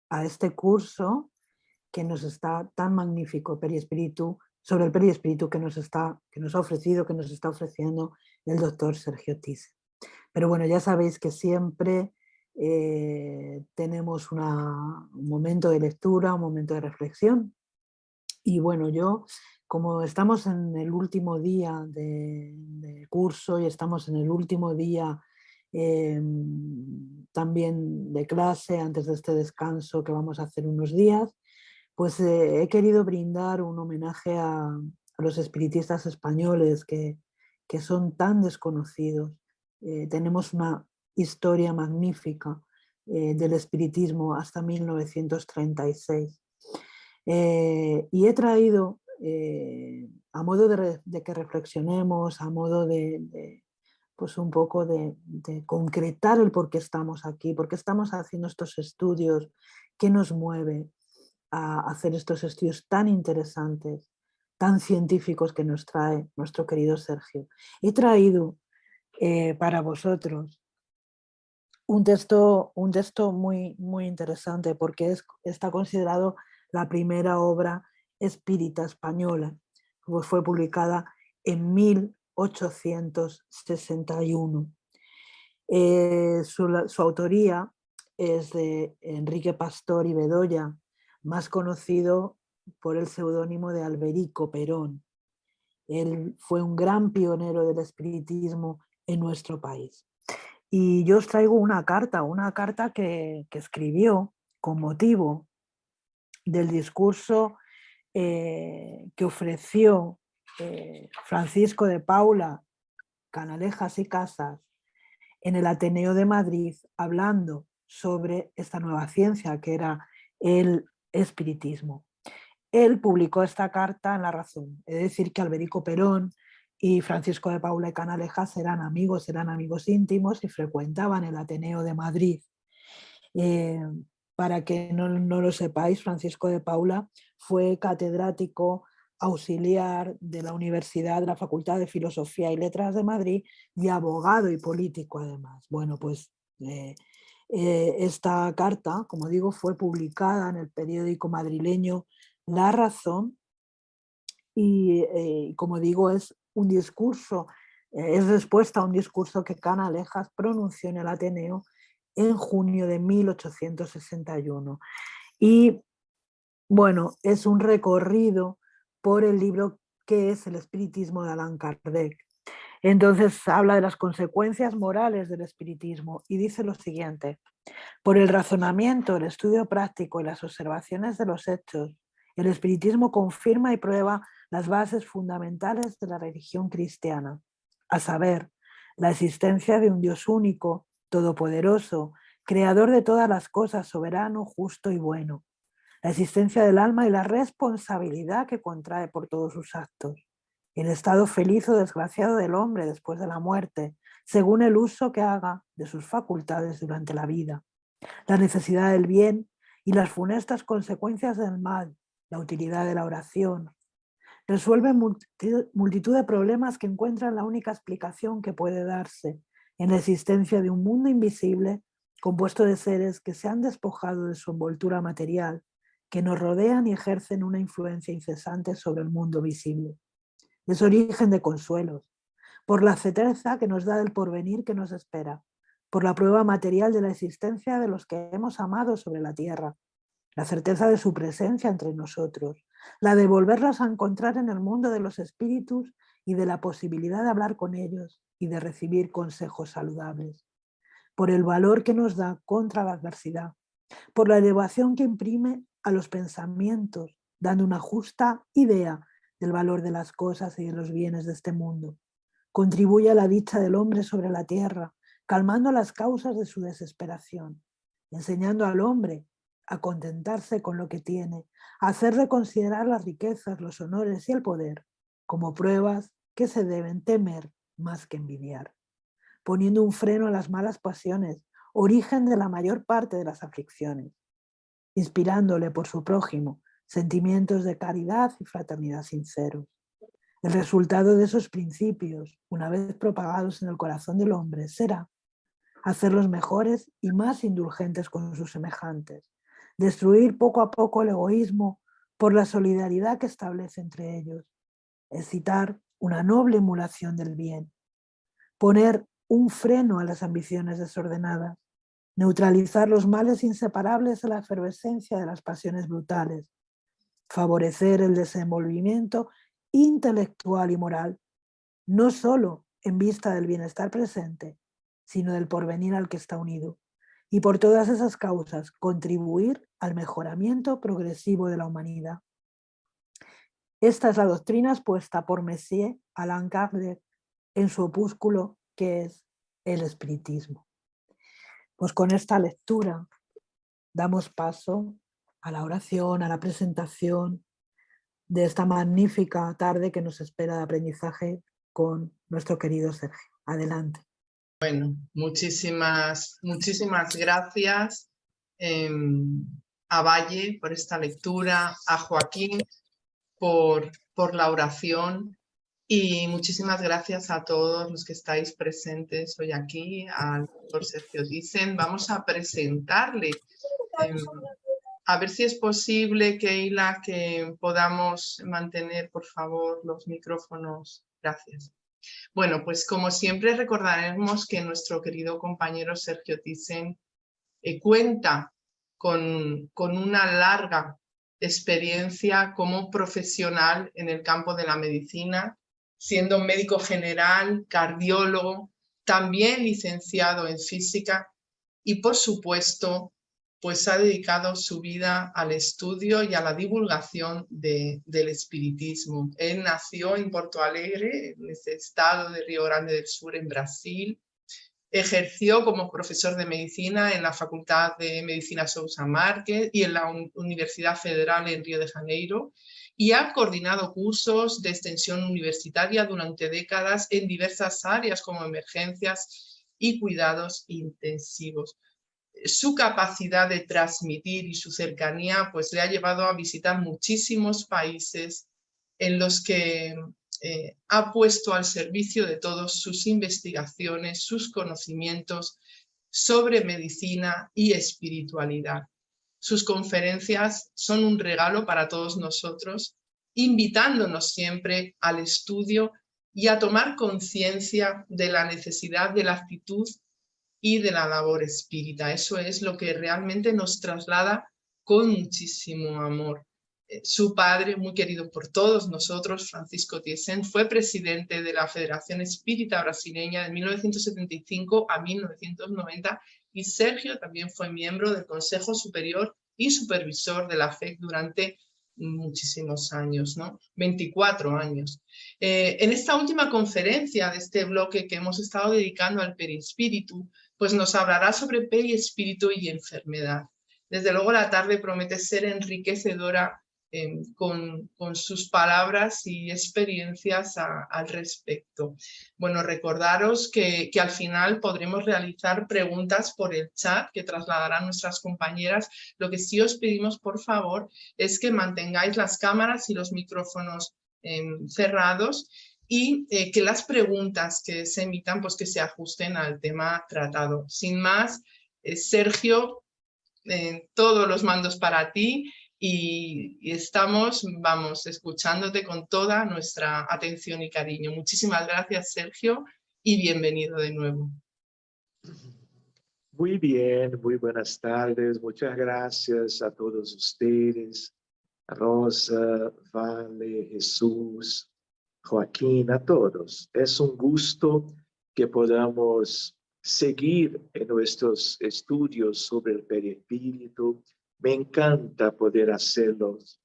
a este curso que nos está tan magnífico, periespíritu, sobre el periespíritu que nos ha ofrecido, que nos está ofreciendo el doctor Sergio Thyssen. Pero bueno, ya sabéis que siempre tenemos un momento de lectura, un momento de reflexión. Y bueno, como estamos en el último día de curso y estamos en el último día también de clase, antes de este descanso que vamos a hacer unos días, pues he querido brindar un homenaje a los espiritistas españoles que son tan desconocidos. Tenemos una historia magnífica del espiritismo hasta 1936. Y he traído, a modo de que reflexionemos, a modo pues un poco de concretar el por qué estamos aquí, por qué estamos haciendo estos estudios, qué nos mueve a hacer estos estudios tan interesantes, tan científicos que nos trae nuestro querido Sergio. He traído para vosotros un texto muy, muy interesante porque está considerado la primera obra espírita española, pues fue publicada en 1861. Su autoría es de Enrique Pastor y Bedoya, más conocido por el seudónimo de Alberico Perón. Él fue un gran pionero del espiritismo en nuestro país. Y yo os traigo una carta que escribió con motivo del discurso que ofreció Francisco de Paula, Canalejas y Casas en el Ateneo de Madrid, hablando sobre esta nueva ciencia que era el espiritismo. Él publicó esta carta en La Razón, es decir, que Alberico Perón y Francisco de Paula y Canalejas eran amigos íntimos y frecuentaban el Ateneo de Madrid. Eh, para que no lo sepáis, Francisco de Paula fue catedrático auxiliar de la Universidad de la Facultad de Filosofía y Letras de Madrid y abogado y político además. Bueno, pues esta carta, como digo, fue publicada en el periódico madrileño La Razón y como digo, es un discurso, es respuesta a un discurso que Canalejas pronunció en el Ateneo en junio de 1861. Y bueno, es un recorrido por el libro que es El espiritismo de Allan Kardec. Entonces habla de las consecuencias morales del espiritismo y dice lo siguiente: por el razonamiento, el estudio práctico y las observaciones de los hechos, el espiritismo confirma y prueba las bases fundamentales de la religión cristiana, a saber, la existencia de un Dios único, todopoderoso, creador de todas las cosas, soberano, justo y bueno, la existencia del alma y la responsabilidad que contrae por todos sus actos, el estado feliz o desgraciado del hombre después de la muerte, según el uso que haga de sus facultades durante la vida, la necesidad del bien y las funestas consecuencias del mal, la utilidad de la oración. Resuelve multitud de problemas que encuentran la única explicación que puede darse en la existencia de un mundo invisible compuesto de seres que se han despojado de su envoltura material, que nos rodean y ejercen una influencia incesante sobre el mundo visible. Es origen de consuelos, por la certeza que nos da del porvenir que nos espera, por la prueba material de la existencia de los que hemos amado sobre la tierra, la certeza de su presencia entre nosotros, la de volverlos a encontrar en el mundo de los espíritus y de la posibilidad de hablar con ellos y de recibir consejos saludables, por el valor que nos da contra la adversidad, por la elevación que imprime a los pensamientos, dando una justa idea del valor de las cosas y de los bienes de este mundo. Contribuye a la dicha del hombre sobre la tierra, calmando las causas de su desesperación, enseñando al hombre a contentarse con lo que tiene, a hacerle considerar las riquezas, los honores y el poder como pruebas que se deben temer más que envidiar, poniendo un freno a las malas pasiones, origen de la mayor parte de las aflicciones, inspirándole por su prójimo sentimientos de caridad y fraternidad sinceros. El resultado de esos principios, una vez propagados en el corazón del hombre, será hacerlos mejores y más indulgentes con sus semejantes, destruir poco a poco el egoísmo por la solidaridad que establece entre ellos, excitar una noble emulación del bien, poner un freno a las ambiciones desordenadas, neutralizar los males inseparables de la efervescencia de las pasiones brutales, favorecer el desenvolvimiento intelectual y moral, no solo en vista del bienestar presente, sino del porvenir al que está unido. Y por todas esas causas, contribuir al mejoramiento progresivo de la humanidad. Esta es la doctrina expuesta por Messier Allan Kardec en su opúsculo que es el espiritismo. Pues con esta lectura damos paso a la oración, a la presentación de esta magnífica tarde que nos espera de aprendizaje con nuestro querido Sergio. Adelante. Bueno, muchísimas gracias a Valle por esta lectura, a Joaquín por la oración y muchísimas gracias a todos los que estáis presentes hoy aquí, al doctor Sergio Thyssen. Vamos a presentarle, a ver si es posible, Keila, que podamos mantener, por favor, los micrófonos. Gracias. Bueno, pues como siempre recordaremos que nuestro querido compañero Sergio Thyssen cuenta con una larga experiencia como profesional en el campo de la medicina, siendo médico general, cardiólogo, también licenciado en física y, por supuesto, pues ha dedicado su vida al estudio y a la divulgación del espiritismo. Él nació en Porto Alegre, en ese estado de Río Grande del Sur, en Brasil. Ejerció como profesor de medicina en la Facultad de Medicina Sousa Marques y en la Universidad Federal en Río de Janeiro, y ha coordinado cursos de extensión universitaria durante décadas en diversas áreas como emergencias y cuidados intensivos. Su capacidad de transmitir y su cercanía pues le ha llevado a visitar muchísimos países en los que ha puesto al servicio de todos sus investigaciones, sus conocimientos sobre medicina y espiritualidad. Sus conferencias son un regalo para todos nosotros, invitándonos siempre al estudio y a tomar conciencia de la necesidad de la actitud y de la labor espírita. Eso es lo que realmente nos traslada con muchísimo amor. Su padre, muy querido por todos nosotros, Francisco Thyssen, fue presidente de la Federación Espírita Brasileña de 1975 a 1990 y Sergio también fue miembro del Consejo Superior y Supervisor de la FEC durante muchísimos años, ¿no? 24 años. En esta última conferencia de este bloque que hemos estado dedicando al perispíritu, pues nos hablará sobre perispíritu y enfermedad. Desde luego la tarde promete ser enriquecedora con sus palabras y experiencias al respecto. Bueno, recordaros que al final podremos realizar preguntas por el chat que trasladarán nuestras compañeras. Lo que sí os pedimos, por favor, es que mantengáis las cámaras y los micrófonos cerrados y que las preguntas que se emitan pues que se ajusten al tema tratado. Sin más, Sergio, todos los mandos para ti y estamos, vamos, escuchándote con toda nuestra atención y cariño. Muchísimas gracias, Sergio, y bienvenido de nuevo. Muy bien, muy buenas tardes. Muchas gracias a todos ustedes, Rosa, Vale, Jesús, Joaquín, a todos. Es un gusto que podamos seguir en nuestros estudios sobre el perispíritu. Me encanta poder hacerlos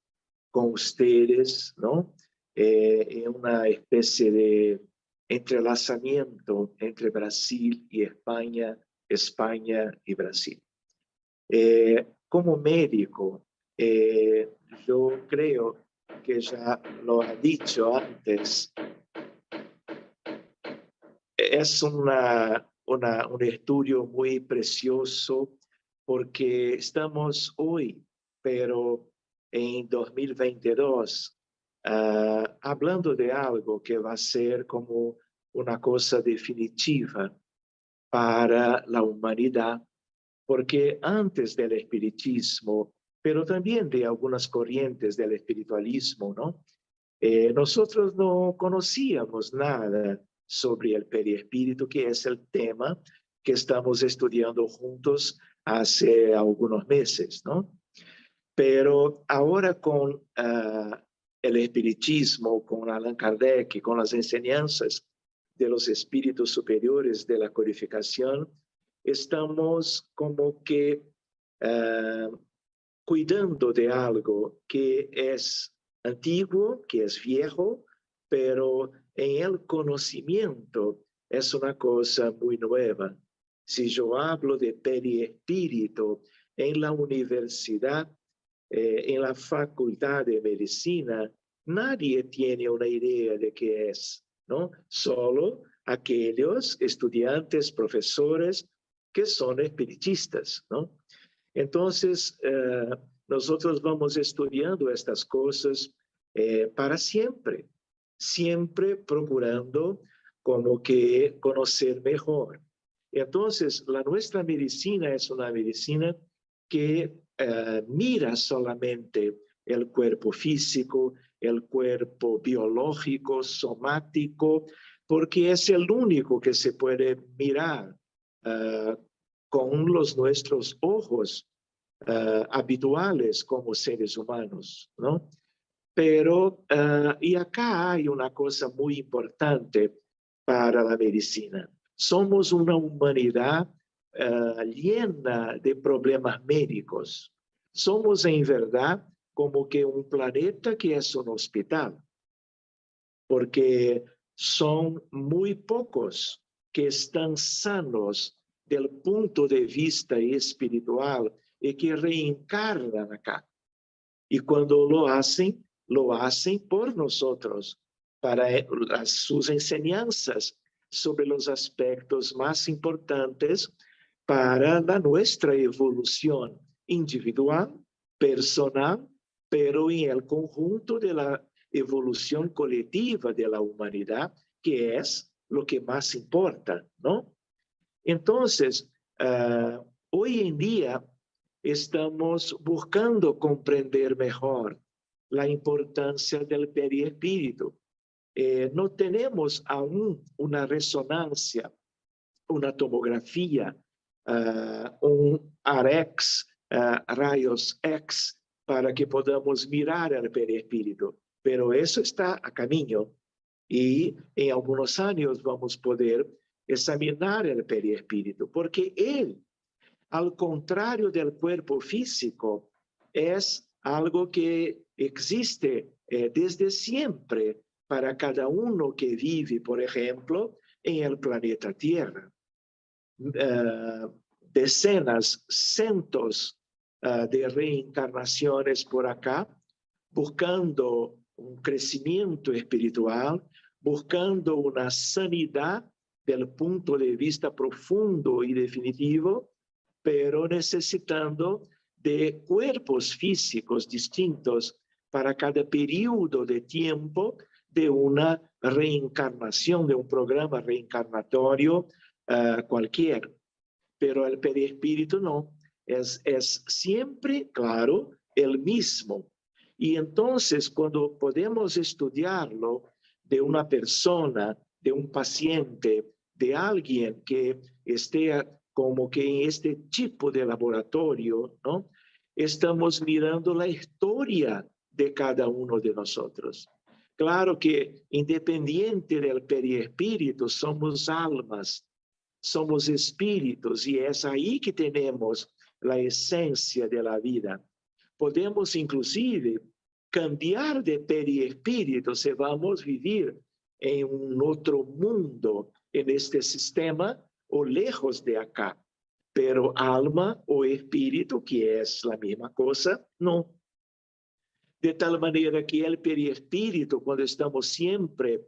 con ustedes, ¿no? En una especie de entrelazamiento entre Brasil y España, España y Brasil. Como médico, yo creo que ya lo ha dicho antes, es un estudio muy precioso porque estamos hoy, pero en 2022, hablando de algo que va a ser como una cosa definitiva para la humanidad, porque antes del espiritismo, pero también de algunas corrientes del espiritualismo, ¿no? Nosotros no conocíamos nada sobre el periespíritu, que es el tema que estamos estudiando juntos hace algunos meses, ¿no? Pero ahora con el espiritismo, con Allan Kardec y con las enseñanzas de los espíritus superiores de la codificación, estamos como que cuidando de algo que es antiguo, que es viejo, pero en el conocimiento es una cosa muy nueva. Si yo hablo de periespíritu en la universidad, en la facultad de medicina, nadie tiene una idea de qué es, ¿no? Solo aquellos estudiantes, profesores que son espiritistas, ¿no? Entonces, nosotros vamos estudiando estas cosas para siempre, siempre procurando como que conocer mejor. Entonces, nuestra medicina es una medicina que mira solamente el cuerpo físico, el cuerpo biológico, somático, porque es el único que se puede mirar con nuestros ojos habituales como seres humanos, ¿no? Pero, y acá hay una cosa muy importante para la medicina. Somos una humanidad llena de problemas médicos. Somos, en verdad, como que un planeta que es un hospital, porque son muy pocos que están sanos del punto de vista espiritual y que reencarnan acá. Y cuando lo hacen por nosotros, para sus enseñanzas sobre los aspectos más importantes para nuestra evolución individual, personal, pero en el conjunto de la evolución colectiva de la humanidad, que es lo que más importa, ¿no? Entonces, hoy en día estamos buscando comprender mejor la importancia del periespíritu. No tenemos aún una resonancia, una tomografía, un AREX, rayos X, para que podamos mirar el periespíritu. Pero eso está a camino y en algunos años vamos a poder examinar el periespíritu, porque él, al contrario del cuerpo físico, es algo que existe desde siempre para cada uno que vive, por ejemplo, en el planeta Tierra. Decenas, cientos de reencarnaciones por acá, buscando un crecimiento espiritual, buscando una sanidad del punto de vista profundo y definitivo, pero necesitando de cuerpos físicos distintos para cada periodo de tiempo de una reencarnación, de un programa reencarnatorio cualquier. Pero el periespíritu no, es siempre, claro, el mismo. Y entonces, cuando podemos estudiarlo de una persona, de un paciente, de alguien que esté como que en este tipo de laboratorio, ¿no? Estamos mirando la historia de cada uno de nosotros. Claro que independiente del periespíritu, somos almas, somos espíritus, y es ahí que tenemos la esencia de la vida. Podemos inclusive cambiar de periespíritu si vamos a vivir en un otro mundo, en este sistema o lejos de acá. Pero alma o espíritu, que es la misma cosa, no. De tal manera que el periespíritu, cuando estamos siempre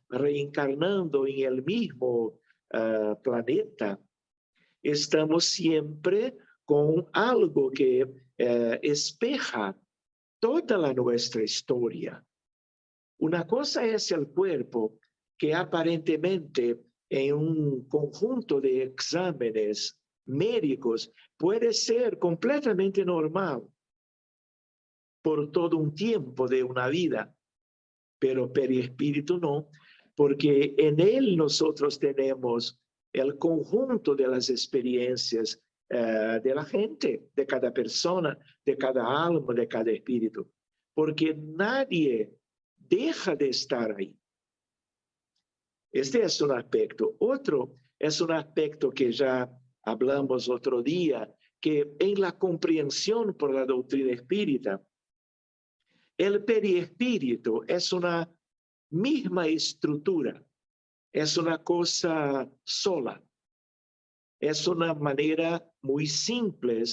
reencarnando en el mismo planeta, estamos siempre con algo que espeja toda nuestra historia. Una cosa es el cuerpo, que aparentemente en un conjunto de exámenes médicos puede ser completamente normal por todo un tiempo de una vida, pero perispíritu no, porque en él nosotros tenemos el conjunto de las experiencias de la gente, de cada persona, de cada alma, de cada espíritu, porque nadie deja de estar ahí. Este es un aspecto. Otro es un aspecto que ya hablamos otro día, que en la comprensión por la doctrina espírita, el perispíritu es una misma estructura, es una cosa sola, es una manera muy simple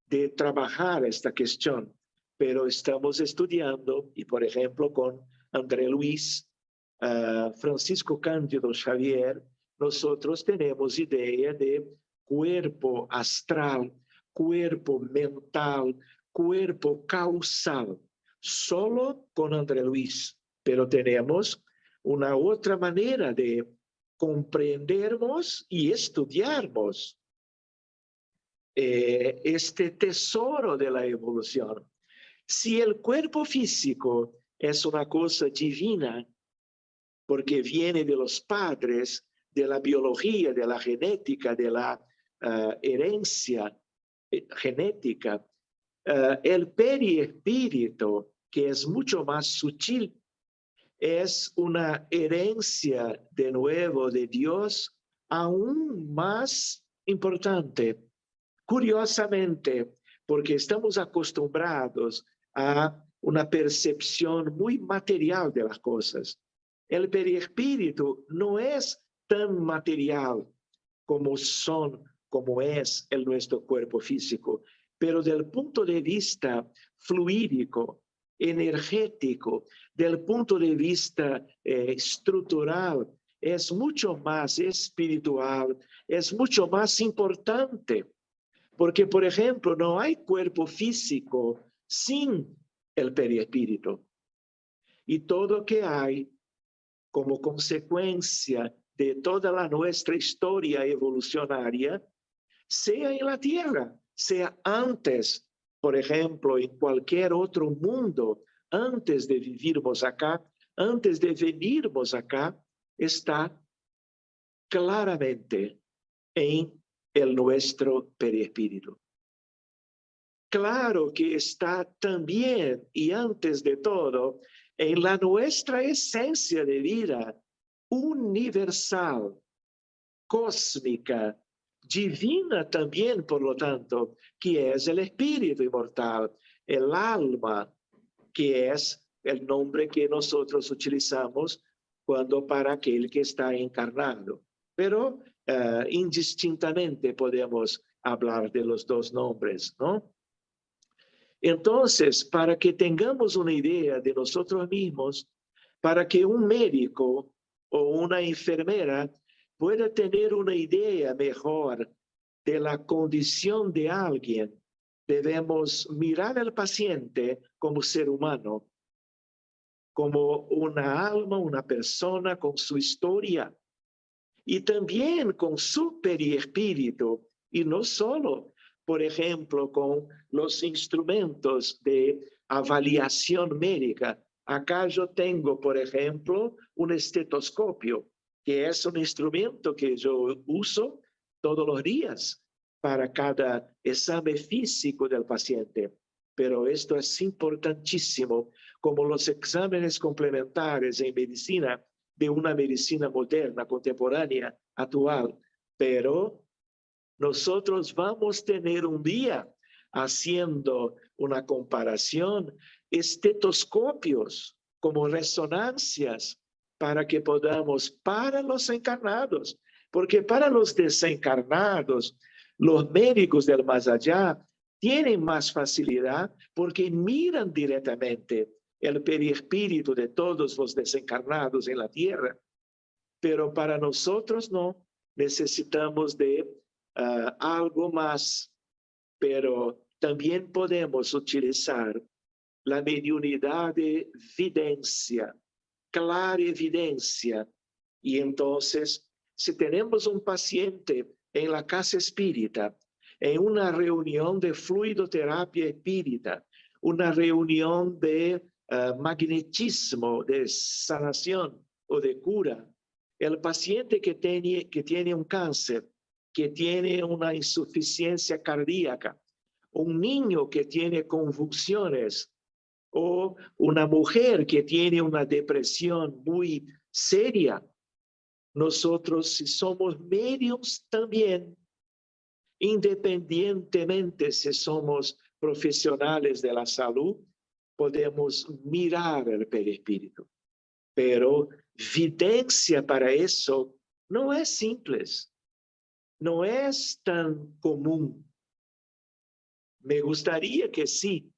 de trabajar esta cuestión, pero estamos estudiando, y por ejemplo con André Luis, Francisco Cándido Xavier, nosotros tenemos idea de cuerpo astral, cuerpo mental, cuerpo causal, solo con André Luis, pero tenemos una otra manera de comprendernos y estudiarnos este tesoro de la evolución. Si el cuerpo físico es una cosa divina, porque viene de los padres, de la biología, de la genética, de la herencia genética, el perispíritu, que es mucho más sutil, es una herencia de nuevo de Dios aún más importante. Curiosamente, porque estamos acostumbrados a una percepción muy material de las cosas. El perispíritu no es tan material como es nuestro cuerpo físico, pero del punto de vista fluídico, energético, del punto de vista estructural, es mucho más espiritual, es mucho más importante. Porque, por ejemplo, no hay cuerpo físico sin el perispíritu. Y todo lo que hay como consecuencia de toda nuestra historia evolucionaria, sea en la Tierra, sea antes, por ejemplo, en cualquier otro mundo, antes de vivirmos acá, antes de venirmos acá, está claramente en nuestro perispíritu. Claro que está también y antes de todo en nuestra esencia de vida universal, cósmica, divina también, por lo tanto, que es el espíritu inmortal, el alma, que es el nombre que nosotros utilizamos para aquel que está encarnado. Pero indistintamente podemos hablar de los dos nombres, ¿no? Entonces, para que tengamos una idea de nosotros mismos, para que un médico o una enfermera pueda tener una idea mejor de la condición de alguien, debemos mirar al paciente como ser humano, como una alma, una persona con su historia y también con su perispíritu, y no solo, por ejemplo, con los instrumentos de avaliación médica. Acá yo tengo, por ejemplo, un estetoscopio, que es un instrumento que yo uso todos los días para cada examen físico del paciente. Pero esto es importantísimo, como los exámenes complementarios en medicina, de una medicina moderna, contemporánea, actual. Pero nosotros vamos a tener un día haciendo una comparación, estetoscopios como resonancias, para que podamos, para los encarnados, porque para los desencarnados, los médicos del más allá tienen más facilidad porque miran directamente el perispíritu de todos los desencarnados en la tierra. Pero para nosotros no, necesitamos de algo más, pero también podemos utilizar la mediunidad de videncia, clara evidencia, y entonces si tenemos un paciente en la casa espírita, en una reunión de fluidoterapia espírita, una reunión de magnetismo, de sanación o de cura, el paciente que tiene un cáncer, que tiene una insuficiencia cardíaca, un niño que tiene convulsiones, o una mujer que tiene una depresión muy seria, nosotros, si somos medios también, independientemente si somos profesionales de la salud, podemos mirar el perispíritu. Pero videncia para eso no es simple, no es tan común. Me gustaría que sí,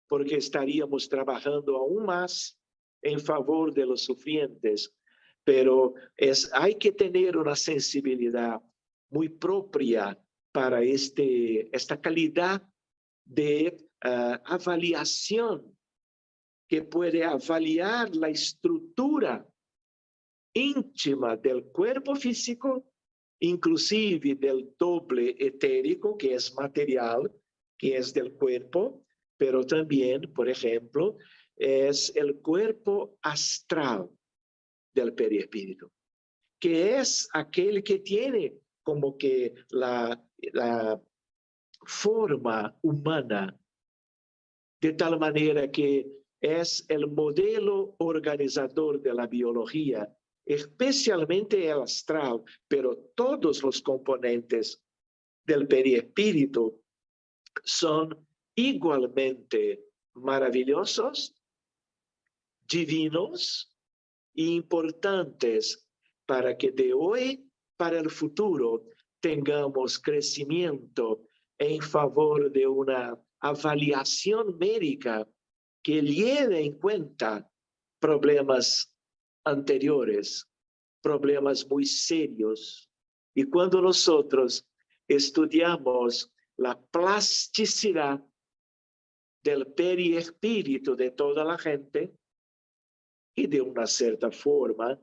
porque estaríamos trabajando aún más en favor de los sufrientes, pero hay que tener una sensibilidad muy propia para esta calidad de avaliación que puede avaliar la estructura íntima del cuerpo físico, inclusive del doble etérico, que es material, que es del cuerpo, pero también, por ejemplo, es el cuerpo astral del perispíritu, que es aquel que tiene como que la forma humana, de tal manera que es el modelo organizador de la biología, especialmente el astral, pero todos los componentes del perispíritu son igualmente maravillosos, divinos e importantes para que de hoy para el futuro tengamos crecimiento en favor de una avaliación médica que lleve en cuenta problemas anteriores, problemas muy serios. Y cuando nosotros estudiamos la plasticidad del perispíritu de toda la gente y de una cierta forma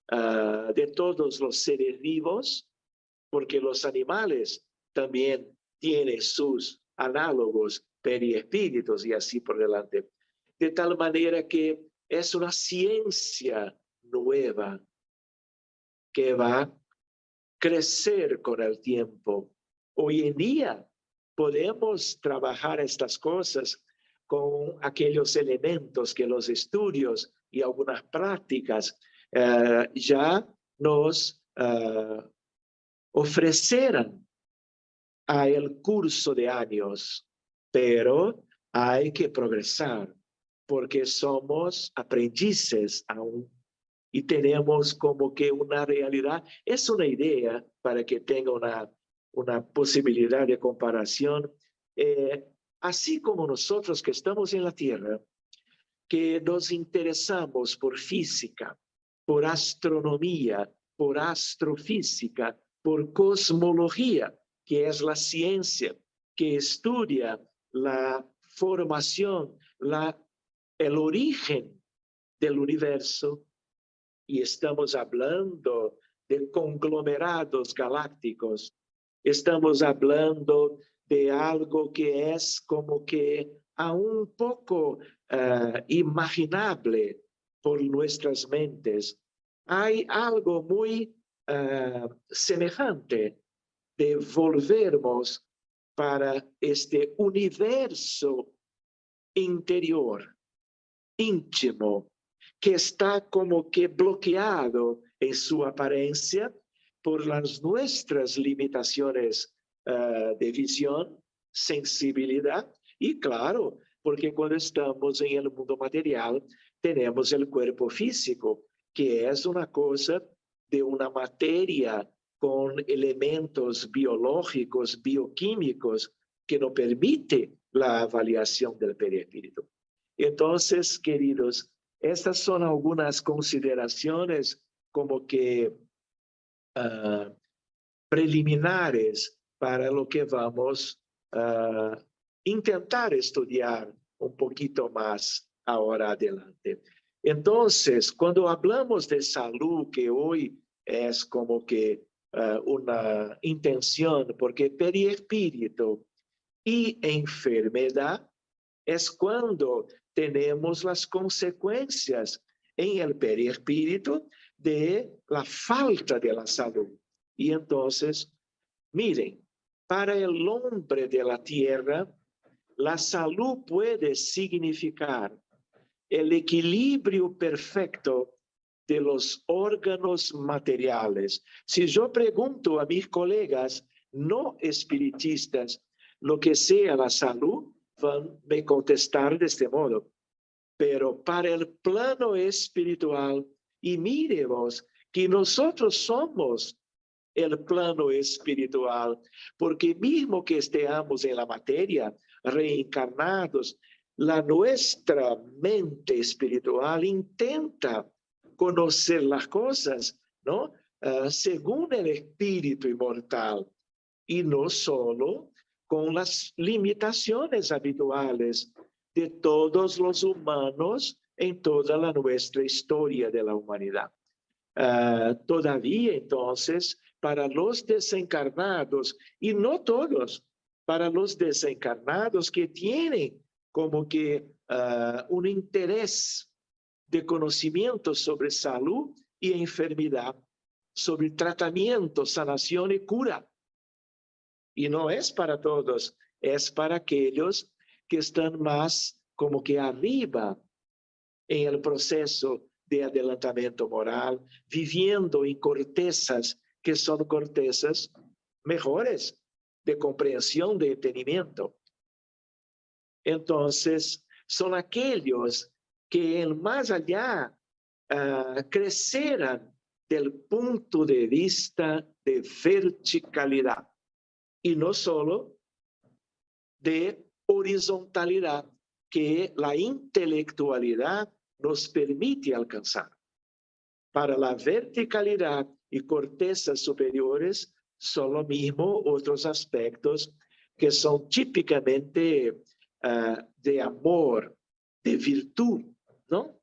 de todos los seres vivos, porque los animales también tienen sus análogos perispíritus y así por delante. De tal manera que es una ciencia nueva que va a crecer con el tiempo. Hoy en día podemos trabajar estas cosas con aquellos elementos que los estudios y algunas prácticas ya nos ofrecerán a el curso de años, pero hay que progresar porque somos aprendices aún y tenemos como que una realidad. Es una idea para que tenga una posibilidad de comparación. Así como nosotros que estamos en la Tierra, que nos interesamos por física, por astronomía, por astrofísica, por cosmología, que es la ciencia que estudia la formación, el origen del universo, y estamos hablando de conglomerados galácticos, estamos hablando de algo que es como que aún poco imaginable por nuestras mentes. Hay algo muy semejante de volvernos para este universo interior, íntimo, que está como que bloqueado en su apariencia por las nuestras limitaciones de visión, sensibilidad y claro, porque cuando estamos en el mundo material tenemos el cuerpo físico, que es una cosa de una materia con elementos biológicos, bioquímicos, que nos permite la avaliación del perispíritu. Entonces, queridos, estas son algunas consideraciones como que preliminares para lo que vamos a intentar estudiar un poquito más ahora adelante. Entonces, cuando hablamos de salud, que hoy es como que una intención, porque perispíritu y enfermedad es cuando tenemos las consecuencias en el perispíritu de la falta de la salud. Y entonces, miren, para el hombre de la tierra, la salud puede significar el equilibrio perfecto de los órganos materiales. Si yo pregunto a mis colegas no espiritistas lo que sea la salud, van a contestar de este modo. Pero para el plano espiritual, y miremos que nosotros somos el plano espiritual, porque mismo que estemos en la materia, reencarnados, la nuestra mente espiritual intenta conocer las cosas, ¿no? Según el espíritu inmortal, y no solo con las limitaciones habituales de todos los humanos en toda la nuestra historia de la humanidad. Todavía, entonces, para los desencarnados, y no todos, para los desencarnados que tienen como que un interés de conocimiento sobre salud y enfermedad, sobre tratamiento, sanación y cura. Y no es para todos, es para aquellos que están más como que arriba en el proceso de adelantamiento moral, viviendo en cortezas que son cortezas mejores, de comprensión, de entendimiento. Entonces, son aquellos que en más allá crecerán del punto de vista de verticalidad y no solo de horizontalidad que la intelectualidad nos permite alcanzar. Para la verticalidad y cortezas superiores son lo mismo otros aspectos que son típicamente de amor, de virtud, ¿no?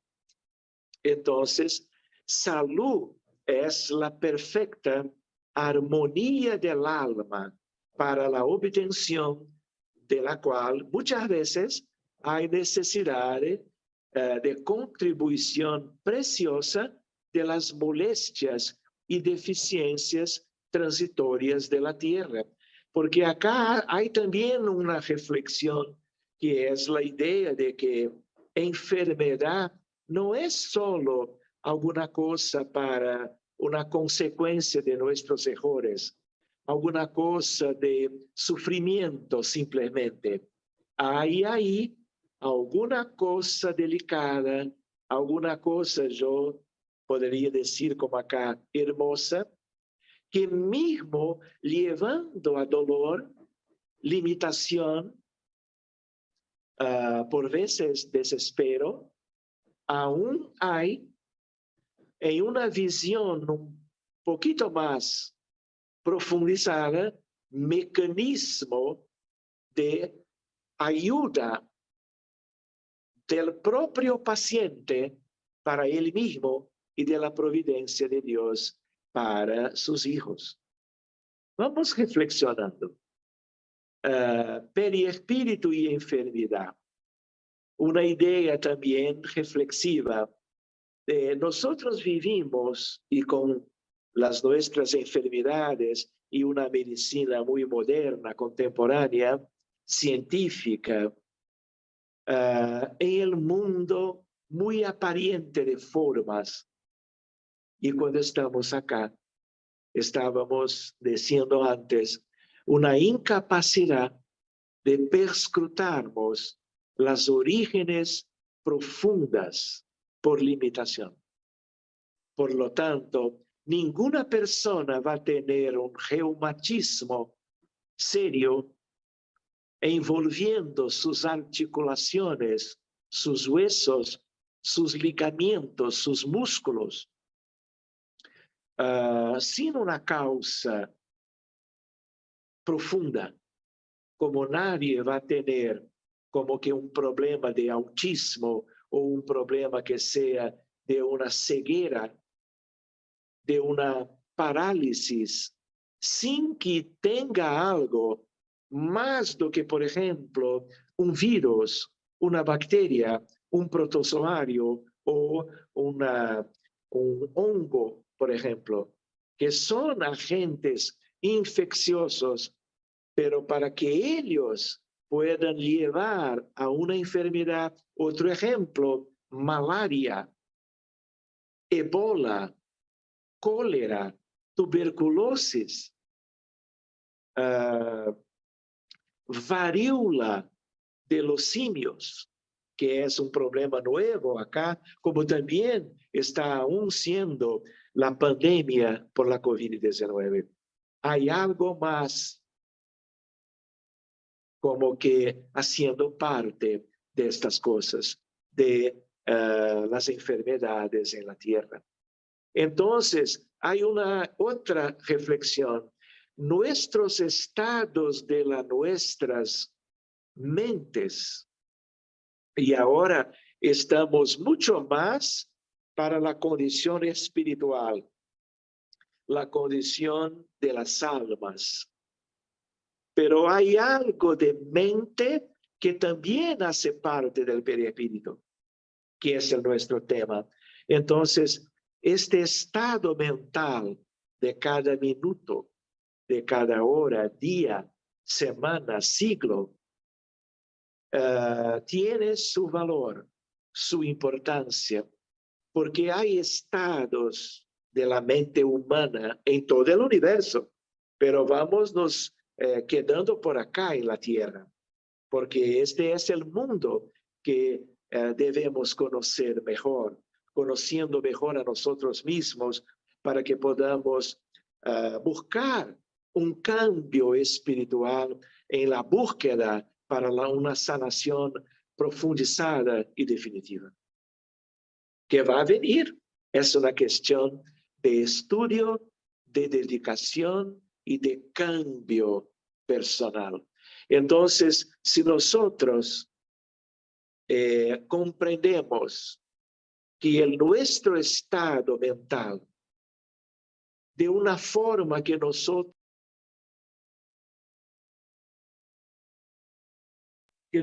Entonces, salud es la perfecta armonía del alma para la obtención de la cual muchas veces hay necesidad de contribución preciosa de las molestias y deficiencias transitorias de la tierra. Porque acá hay también una reflexión que es la idea de que enfermedad no es solo alguna cosa para una consecuencia de nuestros errores, alguna cosa de sufrimiento simplemente. Hay ahí alguna cosa delicada, alguna cosa, yo podría decir como acá, hermosa, que mismo llevando a dolor, limitación, por veces desespero, aún hay en una visión un poquito más profundizada, mecanismo de ayuda del propio paciente para él mismo y de la providencia de Dios para sus hijos. Vamos reflexionando. Perispíritu y enfermedad. Una idea también reflexiva. Nosotros vivimos y con las nuestras enfermedades y una medicina muy moderna, contemporánea, científica, en el mundo muy aparente de formas. Y cuando estamos acá, estábamos diciendo antes, una incapacidad de perscrutarnos las orígenes profundas por limitación. Por lo tanto, ninguna persona va a tener un reumatismo serio envolviendo sus articulaciones, sus huesos, sus ligamentos, sus músculos, sin una causa profunda, como nadie va a tener como que un problema de autismo o un problema que sea de una ceguera de una parálisis sin que tenga algo más do que, por ejemplo, un virus, una bacteria, un protozoario o un hongo, por ejemplo, que son agentes infecciosos, pero para que ellos puedan llevar a una enfermedad. Otro ejemplo, malaria, ébola, cólera, tuberculosis, varíola de los simios, que es un problema nuevo acá, como también está aún siendo la pandemia por la COVID-19. Hay algo más como que haciendo parte de estas cosas, de las enfermedades en la tierra. Entonces, hay una otra reflexión. Nuestros estados de nuestras mentes, y ahora estamos mucho más para la condición espiritual, la condición de las almas. Pero hay algo de mente que también hace parte del perispíritu, que es nuestro tema. Entonces, este estado mental de cada minuto, de cada hora, día, semana, siglo, tiene su valor, su importancia, porque hay estados de la mente humana en todo el universo, pero vamos nos quedando por acá en la tierra, porque este es el mundo que debemos conocer mejor, conociendo mejor a nosotros mismos, para que podamos buscar un cambio espiritual en la búsqueda para una sanación profundizada y definitiva. Que va a venir, es una cuestión de estudio, de dedicación y de cambio personal. Entonces, si nosotros comprendemos que nuestro estado mental, de una forma que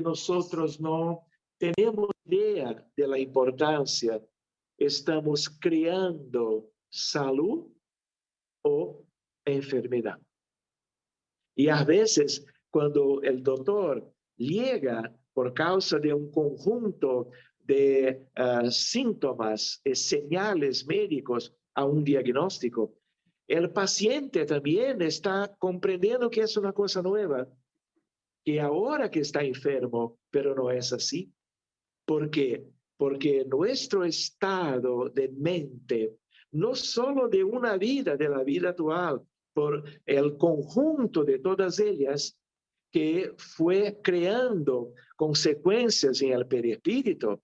nosotros no tenemos idea de la importancia, estamos creando salud o enfermedad. Y a veces, cuando el doctor llega por causa de un conjunto de síntomas y señales médicos a un diagnóstico, el paciente también está comprendiendo que es una cosa nueva, que ahora que está enfermo, pero no es así. ¿Por qué? Porque nuestro estado de mente, no solo de una vida, de la vida actual, por el conjunto de todas ellas, que fue creando consecuencias en el perispíritu,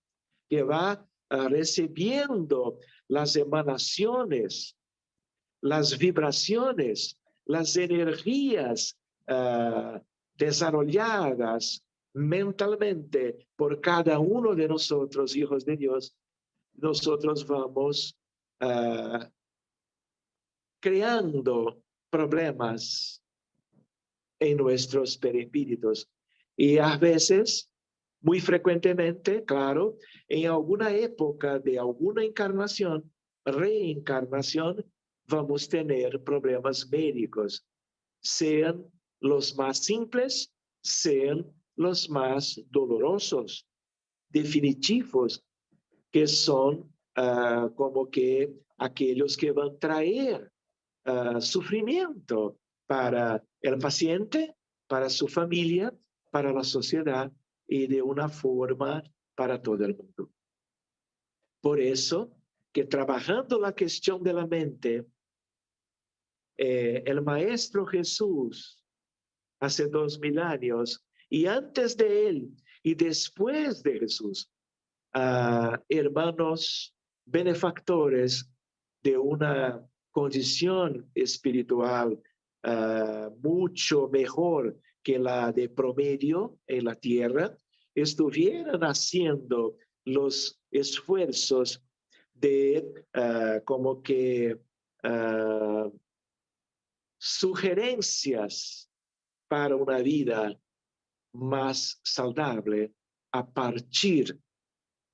que va recibiendo las emanaciones, las vibraciones, las energías desarrolladas mentalmente por cada uno de nosotros, hijos de Dios. Nosotros vamos creando problemas en nuestros perispíritus. Y a veces, muy frecuentemente, claro, en alguna época de alguna encarnación, reencarnación, vamos a tener problemas médicos, sean los más simples, sean los más dolorosos, definitivos, que son como que aquellos que van a traer sufrimiento para el paciente, para su familia, para la sociedad y de una forma para todo el mundo. Por eso que trabajando la cuestión de la mente, el Maestro Jesús, hace 2000 años, y antes de él y después de Jesús, hermanos benefactores de una condición espiritual mucho mejor que la de promedio en la tierra, estuvieran haciendo los esfuerzos de como que sugerencias para una vida más saludable a partir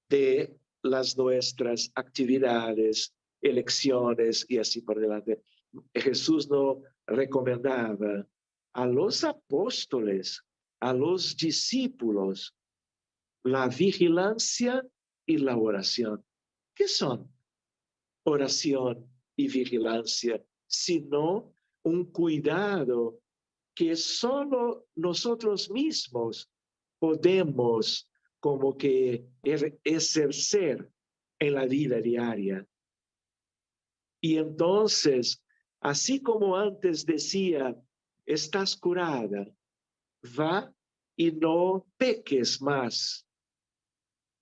de las nuestras actividades, elecciones y así por delante. Jesús nos recomendaba a los apóstoles, a los discípulos, la vigilancia y la oración. ¿Qué son oración y vigilancia? Sino un cuidado que solo nosotros mismos podemos como que ejercer en la vida diaria. Y entonces, así como antes decía, estás curada, va y no peques más,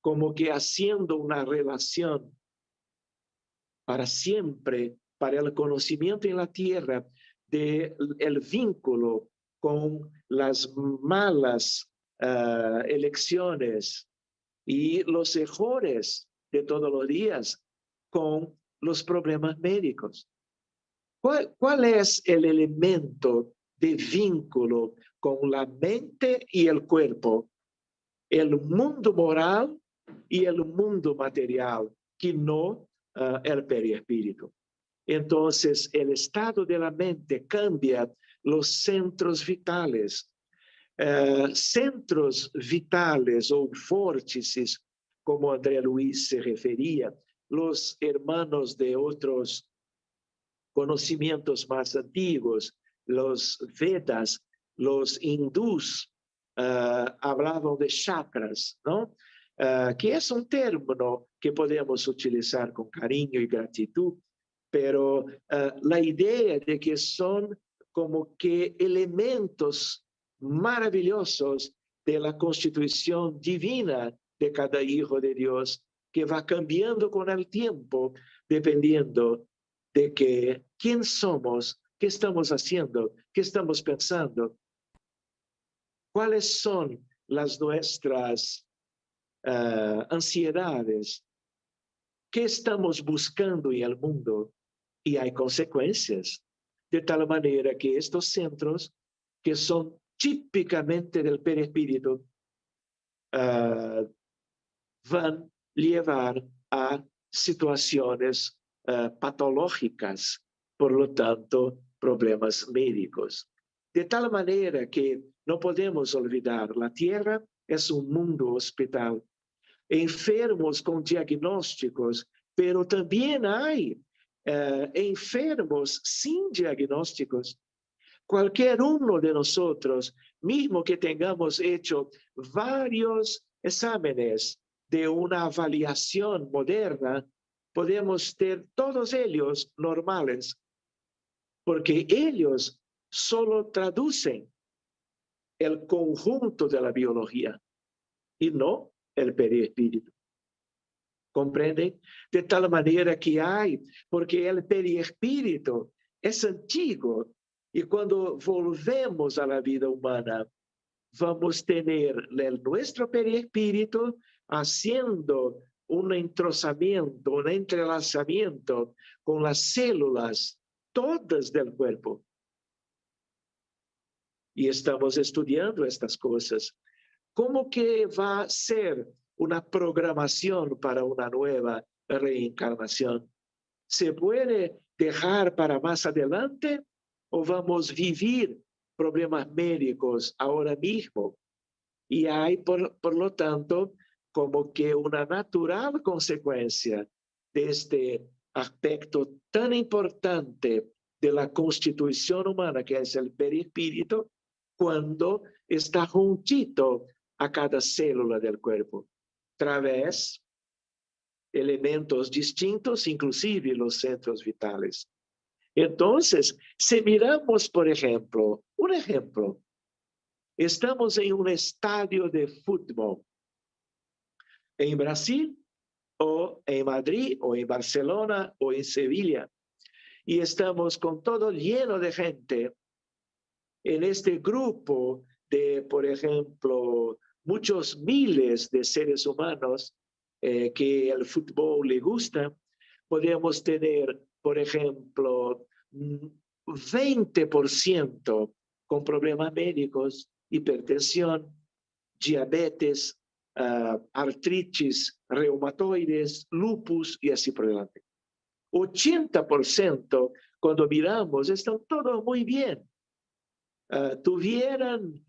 como que haciendo una relación para siempre, para el conocimiento en la tierra del vínculo con las malas elecciones y los errores de todos los días con los problemas médicos. ¿Cuál es el elemento de vínculo con la mente y el cuerpo? El mundo moral y el mundo material, que no el perispíritu. Entonces, el estado de la mente cambia los centros vitales. Centros vitales o vórtices, como André Luis se refería, los hermanos de otros conocimientos más antiguos, los Vedas, los hindús, hablaban de chakras, ¿no? Que es un término que podemos utilizar con cariño y gratitud, pero la idea de que son como que elementos maravillosos de la constitución divina de cada hijo de Dios, que va cambiando con el tiempo, dependiendo de que quién somos, qué estamos haciendo, qué estamos pensando, cuáles son las nuestras ansiedades, qué estamos buscando en el mundo, y hay consecuencias, de tal manera que estos centros, que son típicamente del perispíritu, van a llevar a situaciones patológicas, por lo tanto, problemas médicos. De tal manera que no podemos olvidar, la tierra es un mundo hospital. Enfermos con diagnósticos, pero también hay enfermos sin diagnósticos. Cualquier uno de nosotros, mismo que tengamos hecho varios exámenes de una avaliación moderna, podemos ter todos ellos normales, porque ellos solo traducen el conjunto de la biología y no el perispíritu. ¿Comprenden? De tal manera que hay, porque el perispíritu es antiguo, y cuando volvemos a la vida humana, vamos a tener nuestro perispíritu haciendo un entrozamiento, un entrelazamiento con las células todas del cuerpo. Y estamos estudiando estas cosas. ¿Cómo que va a ser una programación para una nueva reencarnación? ¿Se puede dejar para más adelante o vamos a vivir problemas médicos ahora mismo? Y hay, por lo tanto, como que una natural consecuencia de este aspecto tan importante de la constitución humana, que es el perispíritu, cuando está juntito a cada célula del cuerpo, a través de elementos distintos, inclusive los centros vitales. Entonces, si miramos, por ejemplo, un ejemplo, estamos en un estadio de fútbol en Brasil, o en Madrid, o en Barcelona, o en Sevilla, y estamos con todo lleno de gente en este grupo de, por ejemplo, muchos miles de seres humanos que el fútbol le gusta. Podemos tener, por ejemplo, 20% con problemas médicos, hipertensión, diabetes, artritis, reumatoides, lupus y así por delante. 80% cuando miramos están todos muy bien. Tuvieran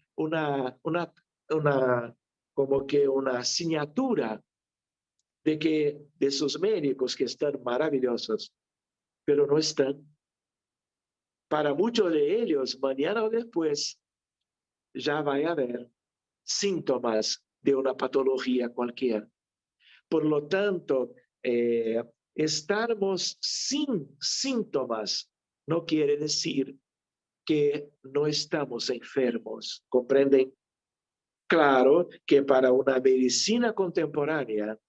como que una asignatura de sus médicos que están maravillosos, pero no están. Para muchos de ellos, mañana o después, ya va a haber síntomas de una patología cualquiera. Por lo tanto, estarmos sin síntomas no quiere decir que no estamos enfermos, ¿comprenden? Claro que para una medicina contemporánea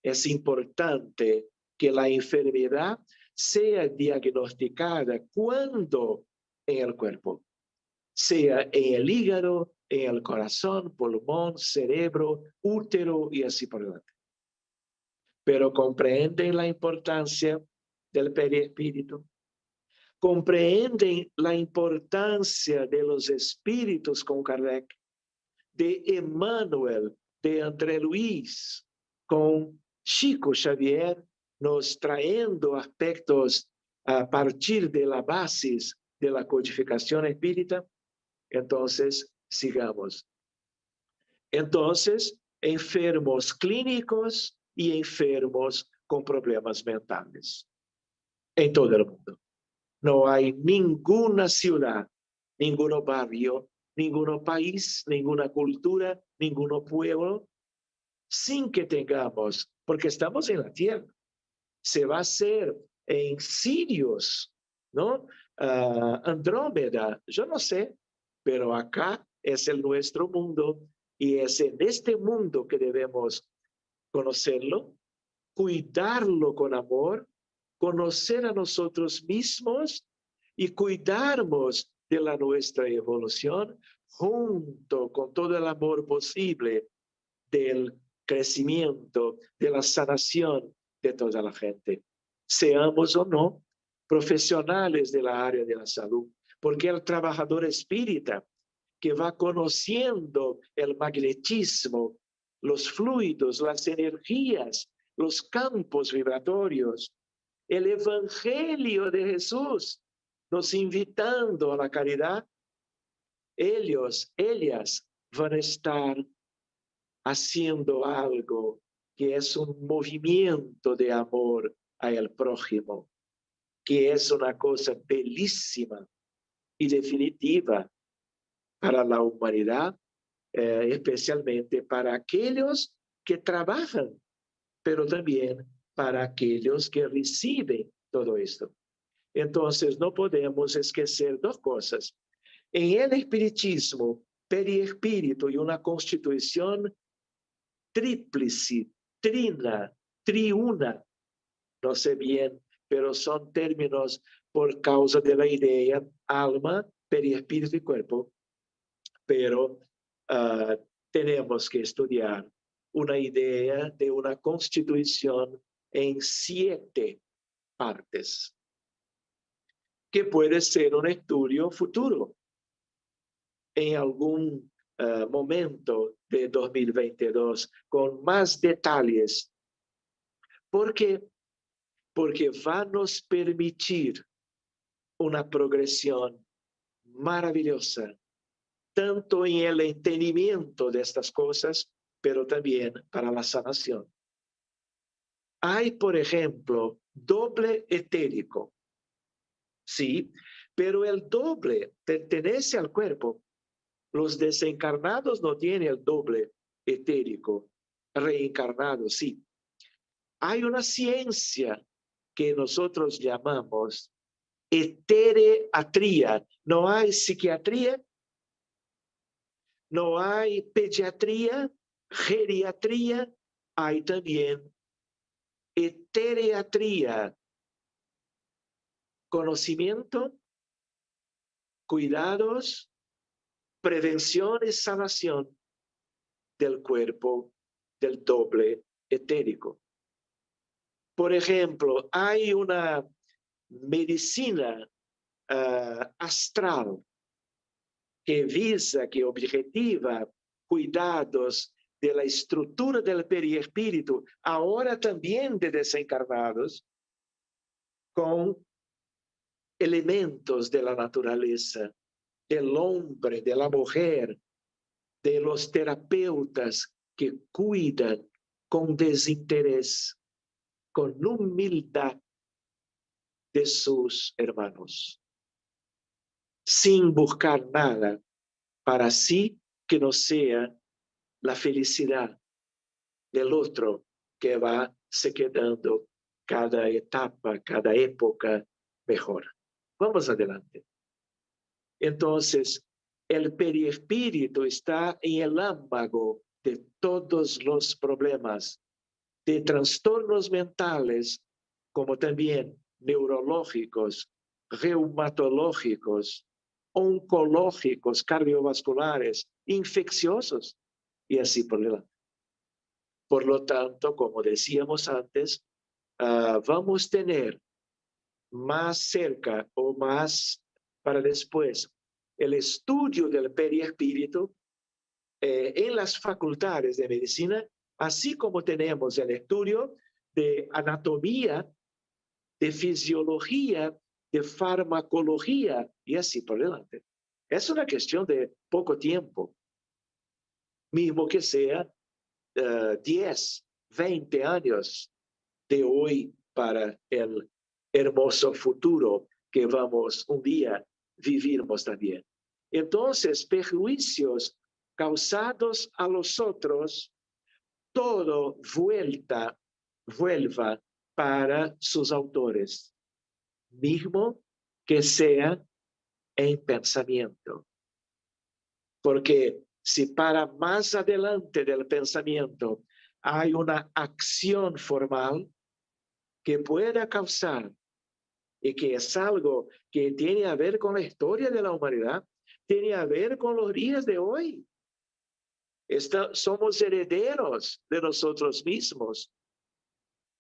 es importante que la enfermedad sea diagnosticada cuando en el cuerpo, sea en el hígado, en el corazón, pulmón, cerebro, útero y así por delante. Pero comprenden la importancia del perispíritu, comprenden la importancia de los espíritus con Kardec, de Emmanuel, de André Luis, con Chico Xavier, nos trayendo aspectos a partir de la base de la codificación espírita. Entonces, sigamos. Entonces, enfermos clínicos y enfermos con problemas mentales en todo el mundo. No hay ninguna ciudad, ningún barrio, ningún país, ninguna cultura, ningún pueblo, sin que tengamos, porque estamos en la tierra. Se va a hacer en Sirius, ¿no? Andrómeda, yo no sé, pero acá es el nuestro mundo y es en este mundo que debemos conocerlo, cuidarlo con amor, conocer a nosotros mismos y cuidarnos de la nuestra evolución junto con todo el amor posible del crecimiento, de la sanación de toda la gente. Seamos o no profesionales de la área de la salud, porque el trabajador espírita que va conociendo el magnetismo, los fluidos, las energías, los campos vibratorios, el evangelio de Jesús, nos invitando a la caridad, ellas van a estar haciendo algo que es un movimiento de amor al prójimo, que es una cosa bellísima y definitiva para la humanidad, especialmente para aquellos que trabajan, pero también para aquellos que reciben todo esto. Entonces, no podemos esquecer dos cosas. En el espiritismo, periespíritu y una constitución tríplice, trina, triuna, no sé bien, pero son términos por causa de la idea alma, periespíritu y cuerpo, pero tenemos que estudiar una idea de una constitución en 7 partes, que puede ser un estudio futuro en algún momento de 2022 con más detalles. ¿Por qué? Porque va a nos permitir una progresión maravillosa, tanto en el entendimiento de estas cosas, pero también para la sanación. Hay, por ejemplo, doble etérico, ¿sí? Pero el doble pertenece al cuerpo. Los desencarnados no tienen el doble etérico, reencarnado, sí. Hay una ciencia que nosotros llamamos etereatría. No hay psiquiatría, no hay pediatría, geriatría, hay también etereatría. Conocimiento, cuidados, prevención y sanación del cuerpo del doble etérico. Por ejemplo, hay una medicina astral, que visa, que objetiva cuidados de la estructura del perispíritu, ahora también de desencarnados, con elementos de la naturaleza, del hombre, de la mujer, de los terapeutas que cuidan con desinterés, con humildad de sus hermanos, sin buscar nada para sí que no sea la felicidad del otro que va se quedando cada etapa, cada época mejor. Vamos adelante. Entonces, el perispíritu está en el ámago de todos los problemas, de trastornos mentales, como también neurológicos, reumatológicos, oncológicos, cardiovasculares, infecciosos, y así por delante. Por lo tanto, como decíamos antes, vamos a tener más cerca o más para después el estudio del perispíritu en las facultades de medicina, así como tenemos el estudio de anatomía, de fisiología, de farmacología y así por delante. Es una cuestión de poco tiempo, mismo que sea 10, 20 años de hoy para el hermoso futuro que vamos un día vivirmos también. Entonces, perjuicios causados a los otros, todo vuelva para sus autores, mismo que sea en pensamiento. Porque si para más adelante del pensamiento hay una acción formal que pueda causar y que es algo que tiene a ver con la historia de la humanidad, tiene a ver con los días de hoy. Somos herederos de nosotros mismos,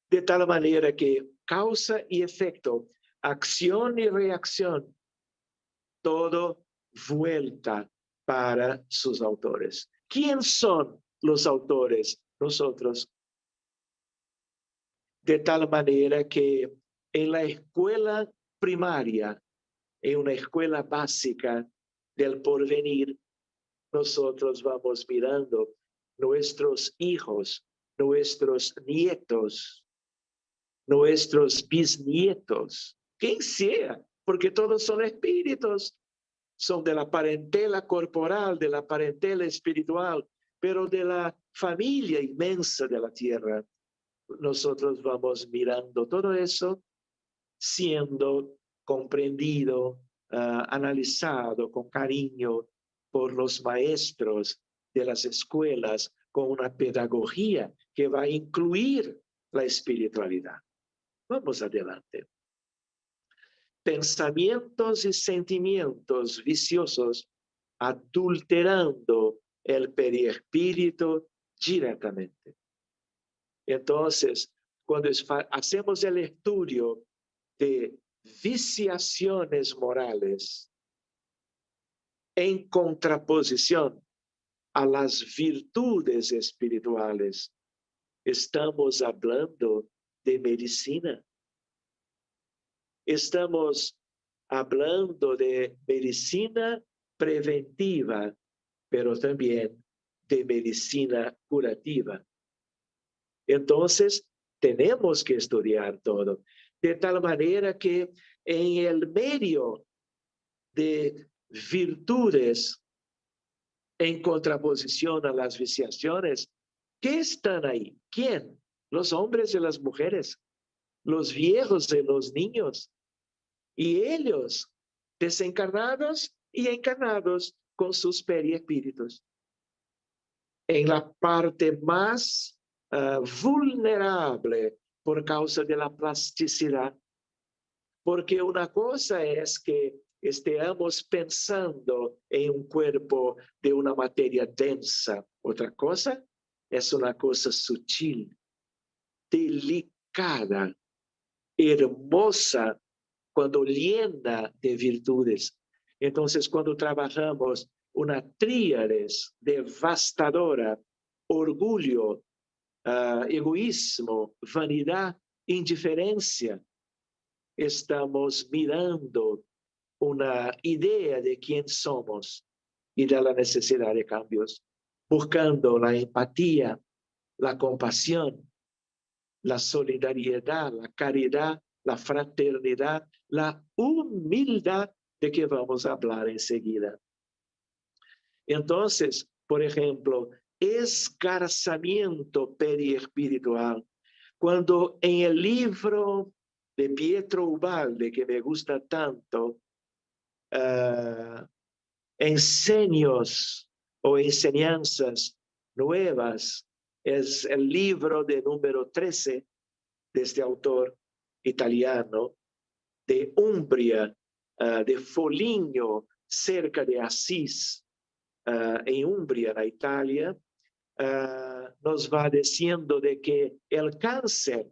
de tal manera que causa y efecto, acción y reacción, todo vuelta para sus autores. ¿Quién son los autores? Nosotros. De tal manera que en la escuela primaria, en una escuela básica del porvenir, nosotros vamos mirando nuestros hijos, nuestros nietos, nuestros bisnietos, quien sea, porque todos son espíritus, son de la parentela corporal, de la parentela espiritual, pero de la familia inmensa de la tierra. Nosotros vamos mirando todo eso, siendo comprendido, analizado con cariño por los maestros de las escuelas, con una pedagogía que va a incluir la espiritualidad. Vamos adelante. Pensamientos y sentimientos viciosos adulterando el perispíritu directamente. Entonces, cuando hacemos el estudio de viciaciones morales en contraposición a las virtudes espirituales, estamos hablando de medicina. Estamos hablando de medicina preventiva, pero también de medicina curativa. Entonces, tenemos que estudiar todo, de tal manera que en el medio de virtudes en contraposición a las viciaciones, ¿qué están ahí? ¿Quién? Los hombres y las mujeres, los viejos y los niños, y ellos desencarnados y encarnados con sus perispíritus. En la parte más vulnerable por causa de la plasticidad. Porque una cosa es que estemos pensando en un cuerpo de una materia densa. Otra cosa es una cosa sutil, delicada, hermosa, cuando llena de virtudes. Entonces, cuando trabajamos una tríade devastadora, orgullo, egoísmo, vanidad, indiferencia, estamos mirando una idea de quién somos y de la necesidad de cambios, buscando la empatía, la compasión, la solidaridad, la caridad, la fraternidad, la humildad de que vamos a hablar enseguida. Entonces, por ejemplo, esgarzamiento periespiritual. Cuando en el libro de Pietro Ubaldi, que me gusta tanto, enseños o enseñanzas nuevas, es el libro de número 13 de este autor italiano, de Umbria, de Foligno, cerca de Asís, en Umbria, en Italia, nos va diciendo de que el cáncer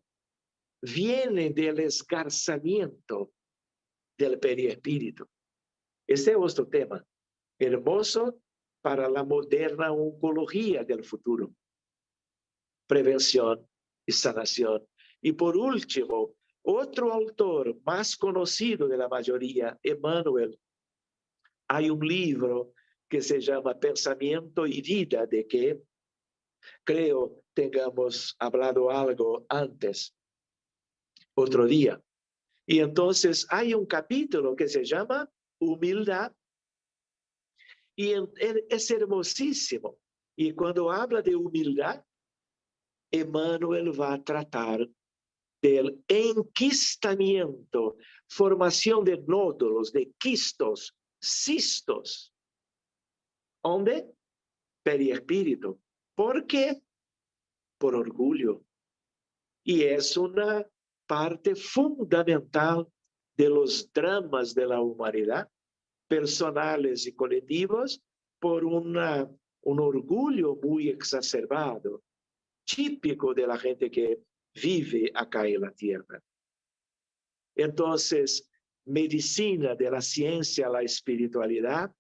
viene del esgarzamiento del perispíritu. Este es otro tema hermoso para la moderna oncología del futuro. Prevención y sanación. Y por último, otro autor más conocido de la mayoría, Emmanuel, hay un libro que se llama Pensamiento y Vida, de que creo tengamos hablado algo antes, otro día. Y entonces hay un capítulo que se llama Humildad, y es hermosísimo. Y cuando habla de humildad, Emmanuel va a tratar del enquistamiento, formación de nódulos, de quistos, cistos. ¿Dónde? Perispíritu. ¿Por qué? Por orgullo. Y es una parte fundamental de los dramas de la humanidad, personales y colectivos, por un orgullo muy exacerbado, típico de la gente que vive acá en la tierra. Entonces, medicina de la ciencia a la espiritualidad,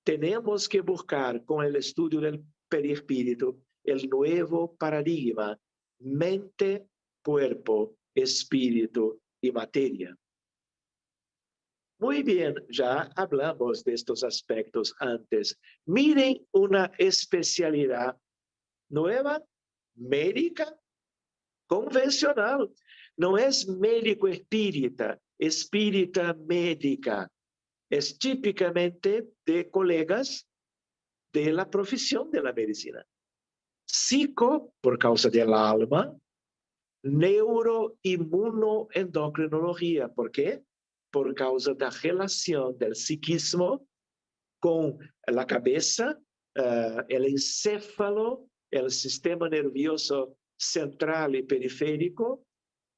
tenemos que buscar con el estudio del perispíritu el nuevo paradigma, mente, cuerpo, espíritu y materia. Muy bien, ya hablamos de estos aspectos antes. Miren una especialidad nueva, médica, convencional. No es médico espírita, espírita médica. Es típicamente de colegas de la profesión de la medicina. Psico, por causa del alma, neuroinmunoendocrinología. ¿Por qué? Por causa de la relación del psiquismo con la cabeza, el encéfalo, el sistema nervioso central y periférico,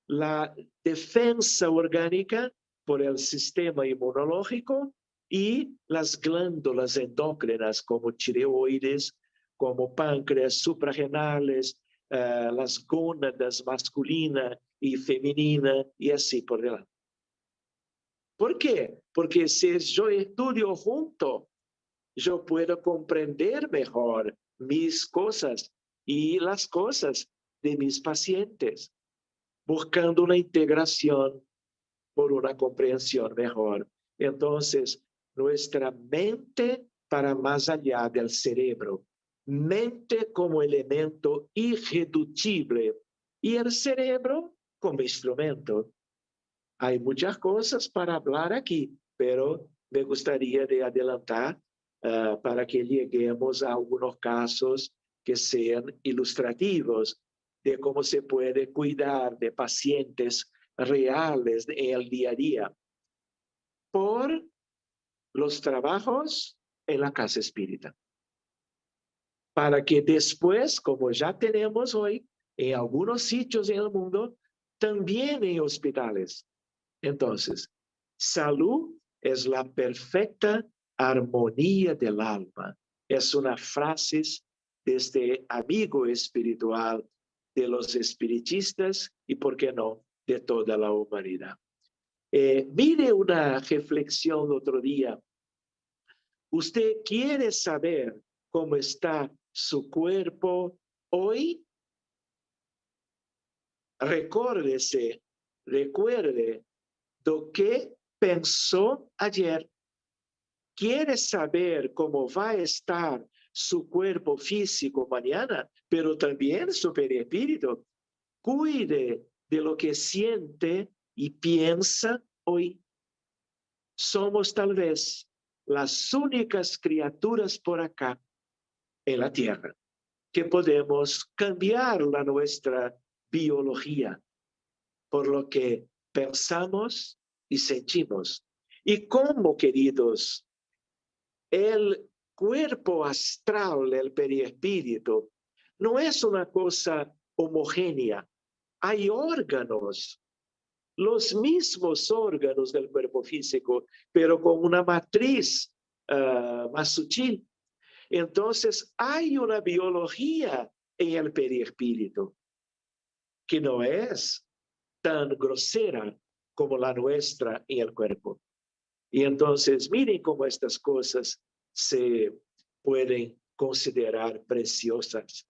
la defensa orgánica por el sistema inmunológico y las glándulas endócrinas como tireoides, como páncreas suprarrenales, las gónadas masculina y femenina y así por delante. ¿Por qué? Porque si yo estudio junto, yo puedo comprender mejor mis cosas y las cosas de mis pacientes, buscando una integración por una comprensión mejor. Entonces, nuestra mente para más allá del cerebro, mente como elemento irreductible y el cerebro como instrumento. Hay muchas cosas para hablar aquí, pero me gustaría de adelantar para que lleguemos a algunos casos que sean ilustrativos de cómo se puede cuidar de pacientes reales en el día a día por los trabajos en la casa espírita. Para que después, como ya tenemos hoy en algunos sitios en el mundo, también en hospitales. Entonces, salud es la perfecta armonía del alma. Es una frase de este amigo espiritual de los espiritistas y, ¿por qué no?, de toda la humanidad. Mire una reflexión de otro día. ¿Usted quiere saber cómo está su cuerpo hoy? Recuerde lo que pensó ayer. ¿Quiere saber cómo va a estar su cuerpo físico mañana, pero también su perispíritu? Cuide de lo que siente y piensa hoy. Somos tal vez las únicas criaturas por acá en la tierra que podemos cambiar nuestra biología por lo que pensamos y sentimos. Y cómo, queridos, el cuerpo astral, el perispíritu, no es una cosa homogénea. Hay órganos, los mismos órganos del cuerpo físico, pero con una matriz más sutil. Entonces, hay una biología en el perispíritu que no es tan grosera como la nuestra en el cuerpo. Y entonces, miren cómo estas cosas se pueden considerar preciosas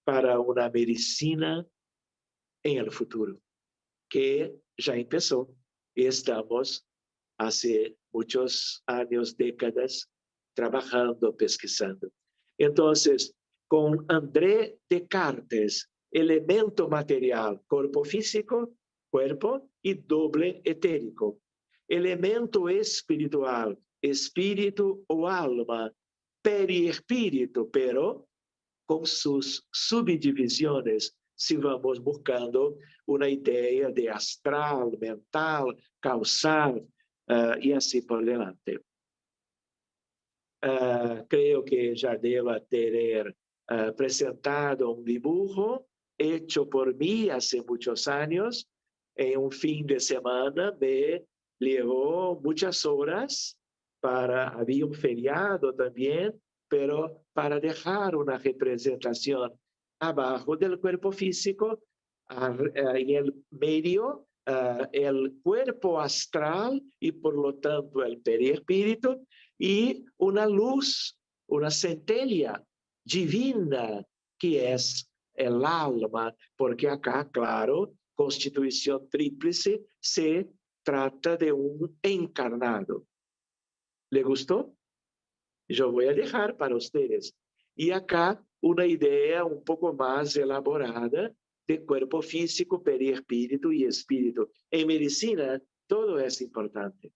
para una medicina en el futuro, que ya empezó y estamos hace muchos años, décadas, trabajando, pesquisando. Entonces, con André Descartes, elemento material, cuerpo físico, cuerpo y doble etérico. Elemento espiritual, espíritu o alma, periespíritu, pero con sus subdivisiones, si vamos buscando una idea de astral, mental, causal, y así por delante. Creo que ya deba tener presentado un dibujo hecho por mí hace muchos años. En un fin de semana me llevó muchas horas había un feriado también, pero para dejar una representación abajo del cuerpo físico, en el medio, el cuerpo astral y por lo tanto el perispíritu, y una luz, una centella divina que es el alma, porque acá, claro, constitución tríplice se trata de un encarnado. ¿Le gustó? Yo voy a dejar para ustedes. Y acá una idea un poco más elaborada de cuerpo físico, perispíritu y espíritu. En medicina todo es importante,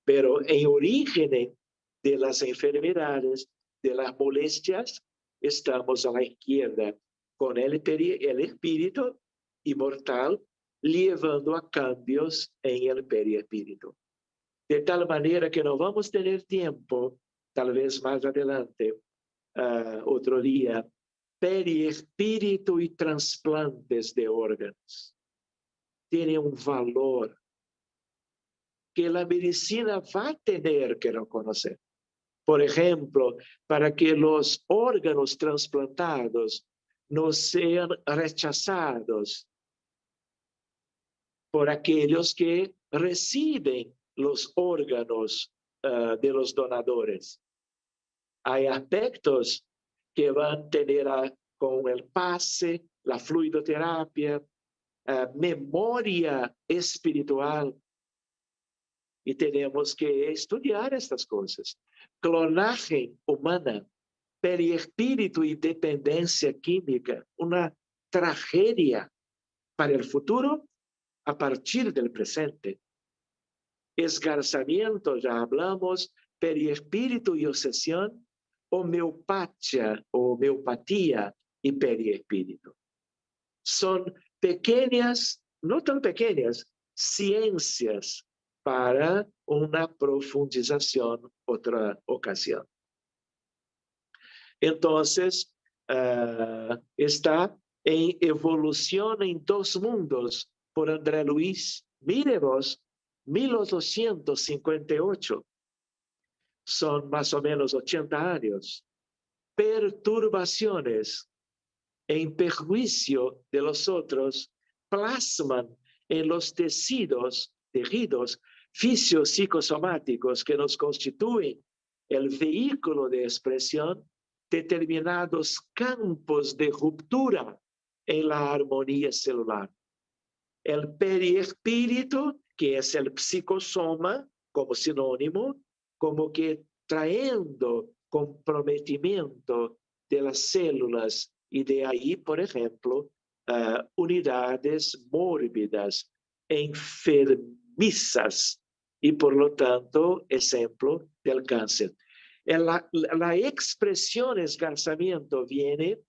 pero en origen de las enfermedades, de las molestias, estamos a la izquierda con el espíritu inmortal llevando a cambios en el perispíritu. De tal manera que no vamos a tener tiempo, tal vez más adelante, otro día, perispíritu y trasplantes de órganos. Tiene un valor que la medicina va a tener que reconocer. Por ejemplo, para que los órganos trasplantados no sean rechazados por aquellos que reciben los órganos de los donadores. Hay aspectos que van a tener con el pase, la fluidoterapia, memoria espiritual, y tenemos que estudiar estas cosas. Clonaje humana, perispíritu y dependencia química, una tragedia para el futuro a partir del presente. Esgarzamiento, ya hablamos, perispíritu y obsesión, homeopatía y perispíritu. Son pequeñas, no tan pequeñas, ciencias para una profundización otra ocasión. Entonces, está en Evolución en dos mundos por André Luis. Mire vos, 1858. Son más o menos 80 años. Perturbaciones en perjuicio de los otros plasman en los tejidos tejidos fisiopsicosomáticos que nos constituyen el vehículo de expresión, determinados campos de ruptura en la armonía celular. El periespíritu, que es el psicosoma como sinónimo, como que trayendo comprometimiento de las células y de ahí, por ejemplo, unidades mórbidas, enfermizas y por lo tanto, ejemplo del cáncer. La expresión esgarzamiento viene,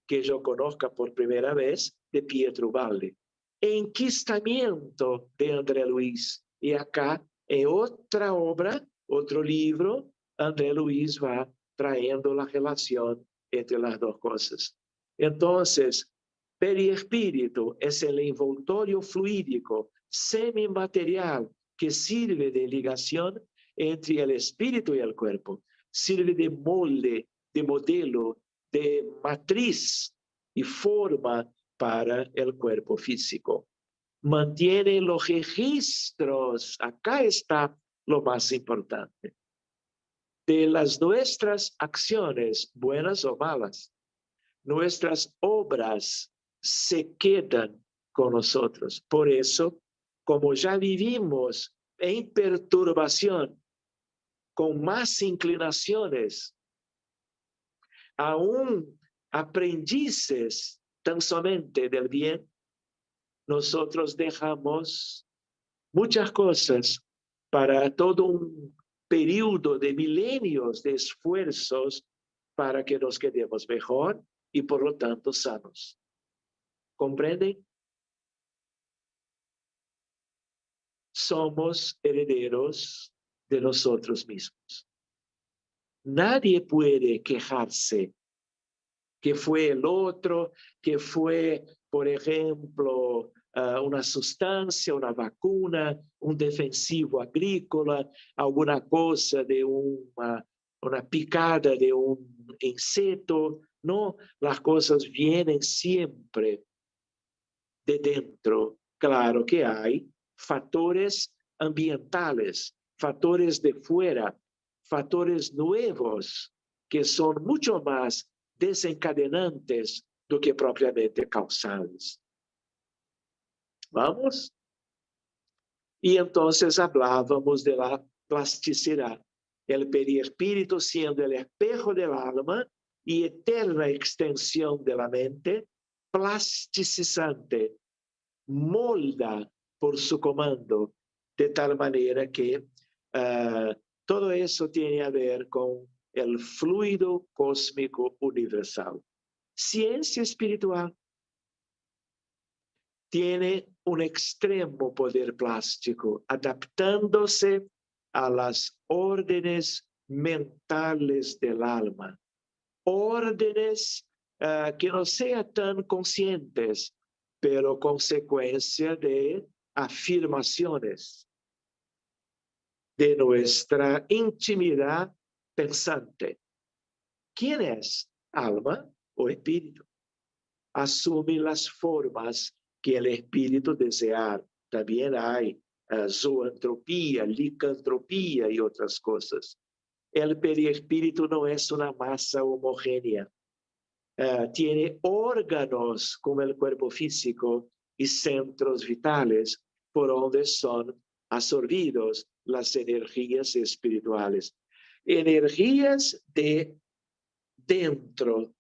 que yo conozca por primera vez, de Pietro Valli. Enquistamiento de André Luiz. Y acá, en otra obra, otro libro, André Luiz va trayendo la relación entre las dos cosas. Entonces, periespíritu es el envoltorio fluídico semimaterial que sirve de ligación entre el espíritu y el cuerpo. Sirve de molde, de modelo, de matriz y forma para el cuerpo físico. Mantiene los registros, acá está lo más importante, de las nuestras acciones, buenas o malas. Nuestras obras se quedan con nosotros. Por eso, como ya vivimos en perturbación, con más inclinaciones, aún aprendices tan somente del bien, nosotros dejamos muchas cosas para todo un periodo de milenios de esfuerzos para que nos quedemos mejor y por lo tanto sanos. ¿Comprenden? Somos herederos de nosotros mismos. Nadie puede quejarse que fue el otro, que fue, por ejemplo, una sustancia, una vacuna, un defensivo agrícola, alguna cosa de una picada de un insecto. No, las cosas vienen siempre de dentro. Claro que hay factores ambientales, factores de fuera, factores nuevos que son mucho más desencadenantes do que propriamente causales. ¿Vamos? Y entonces hablábamos de la plasticidad, el periespíritu siendo el espejo del alma y eterna extensión de la mente, plasticizante, molda por su comando, de tal manera que todo eso tiene a ver con el fluido cósmico universal. Ciencia espiritual tiene un extremo poder plástico, adaptándose a las órdenes mentales del alma. Órdenes que no sean tan conscientes, pero consecuencia de afirmaciones de nuestra intimidad pensante. ¿Quién es? ¿Alma o espíritu? Asume las formas que el espíritu desea. También hay zoantropía, licantropía y otras cosas. El periespíritu no es una masa homogénea. Tiene órganos como el cuerpo físico y centros vitales por donde son absorbidos las energías espirituales. Energías de dentro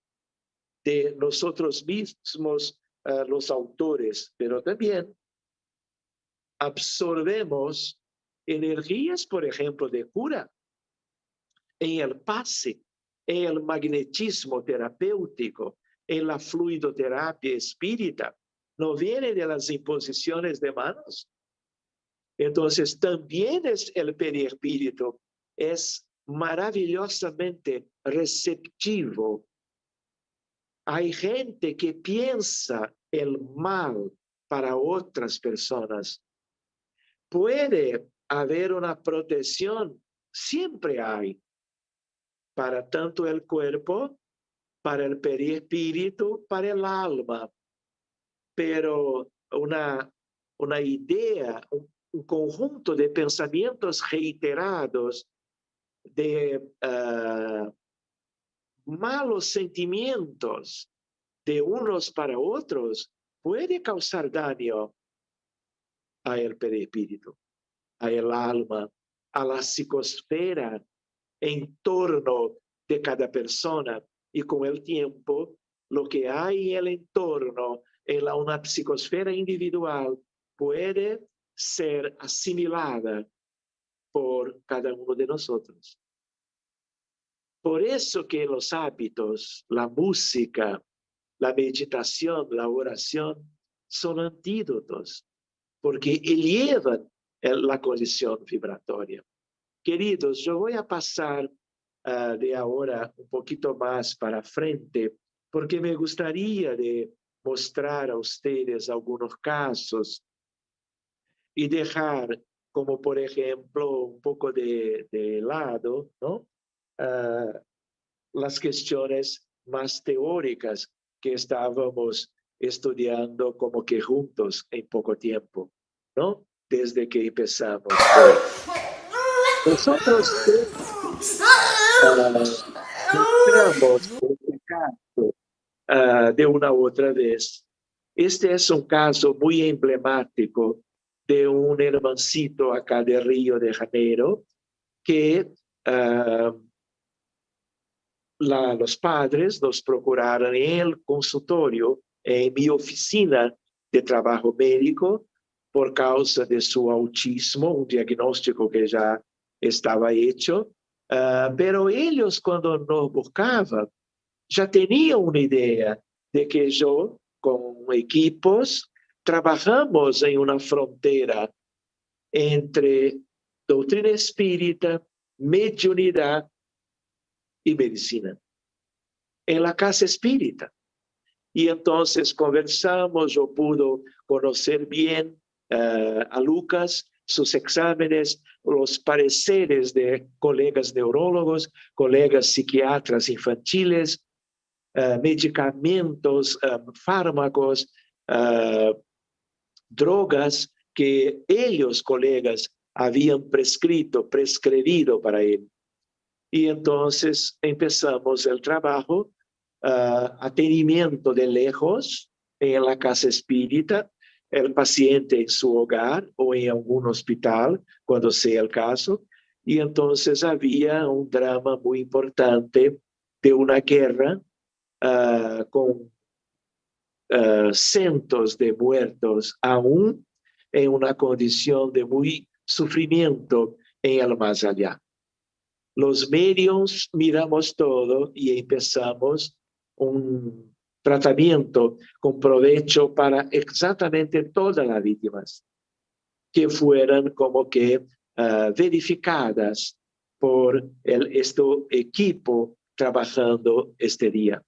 de nosotros mismos, los autores, pero también absorbemos energías, por ejemplo, de cura, en el pase, en el magnetismo terapéutico, en la fluidoterapia espírita, no viene de las imposiciones de manos. Entonces, también es el periespíritu, es maravillosamente receptivo. Hay gente que piensa el mal para otras personas. Puede haber una protección, siempre hay, para tanto el cuerpo, para el periespíritu, para el alma. Pero una idea, un conjunto de pensamientos reiterados, de malos sentimientos de unos para otros, puede causar daño al perispíritu, al alma, a la psicosfera en torno de cada persona. Y con el tiempo, lo que hay en el entorno, una psicosfera individual, puede ser asimilada por cada uno de nosotros. Por eso que los hábitos, la música, la meditación, la oración, son antídotos, porque elevan la condición vibratoria. Queridos, yo voy a pasar de ahora un poquito más para frente, porque me gustaría de mostrar a ustedes algunos casos y dejar, como por ejemplo, un poco de lado, ¿no? Las cuestiones más teóricas que estábamos estudiando como que juntos en poco tiempo, ¿no? Desde que empezamos. Nosotros entramos en este caso de una otra vez. Este es un caso muy emblemático de un hermancito acá de Río de Janeiro que los padres nos procuraron en el consultorio, en mi oficina de trabajo médico, por causa de su autismo, un diagnóstico que ya estaba hecho. Pero ellos, cuando nos buscaban, ya tenían una idea de que yo, con equipos, trabajamos en una frontera entre doctrina espírita, mediunidad y medicina, en la casa espírita. Y entonces conversamos, yo pude conocer bien a Lucas, sus exámenes, los pareceres de colegas neurólogos, colegas psiquiatras infantiles, medicamentos, fármacos, drogas que ellos, colegas, habían prescribido para él. Y entonces empezamos el trabajo, atendimiento de lejos en la casa espírita, el paciente en su hogar o en algún hospital, cuando sea el caso. Y entonces había un drama muy importante de una guerra con cientos de muertos, aún en una condición de muy sufrimiento en el más allá. Los medios miramos todo y empezamos un tratamiento con provecho para exactamente todas las víctimas, que fueran como que verificadas por este equipo trabajando este día.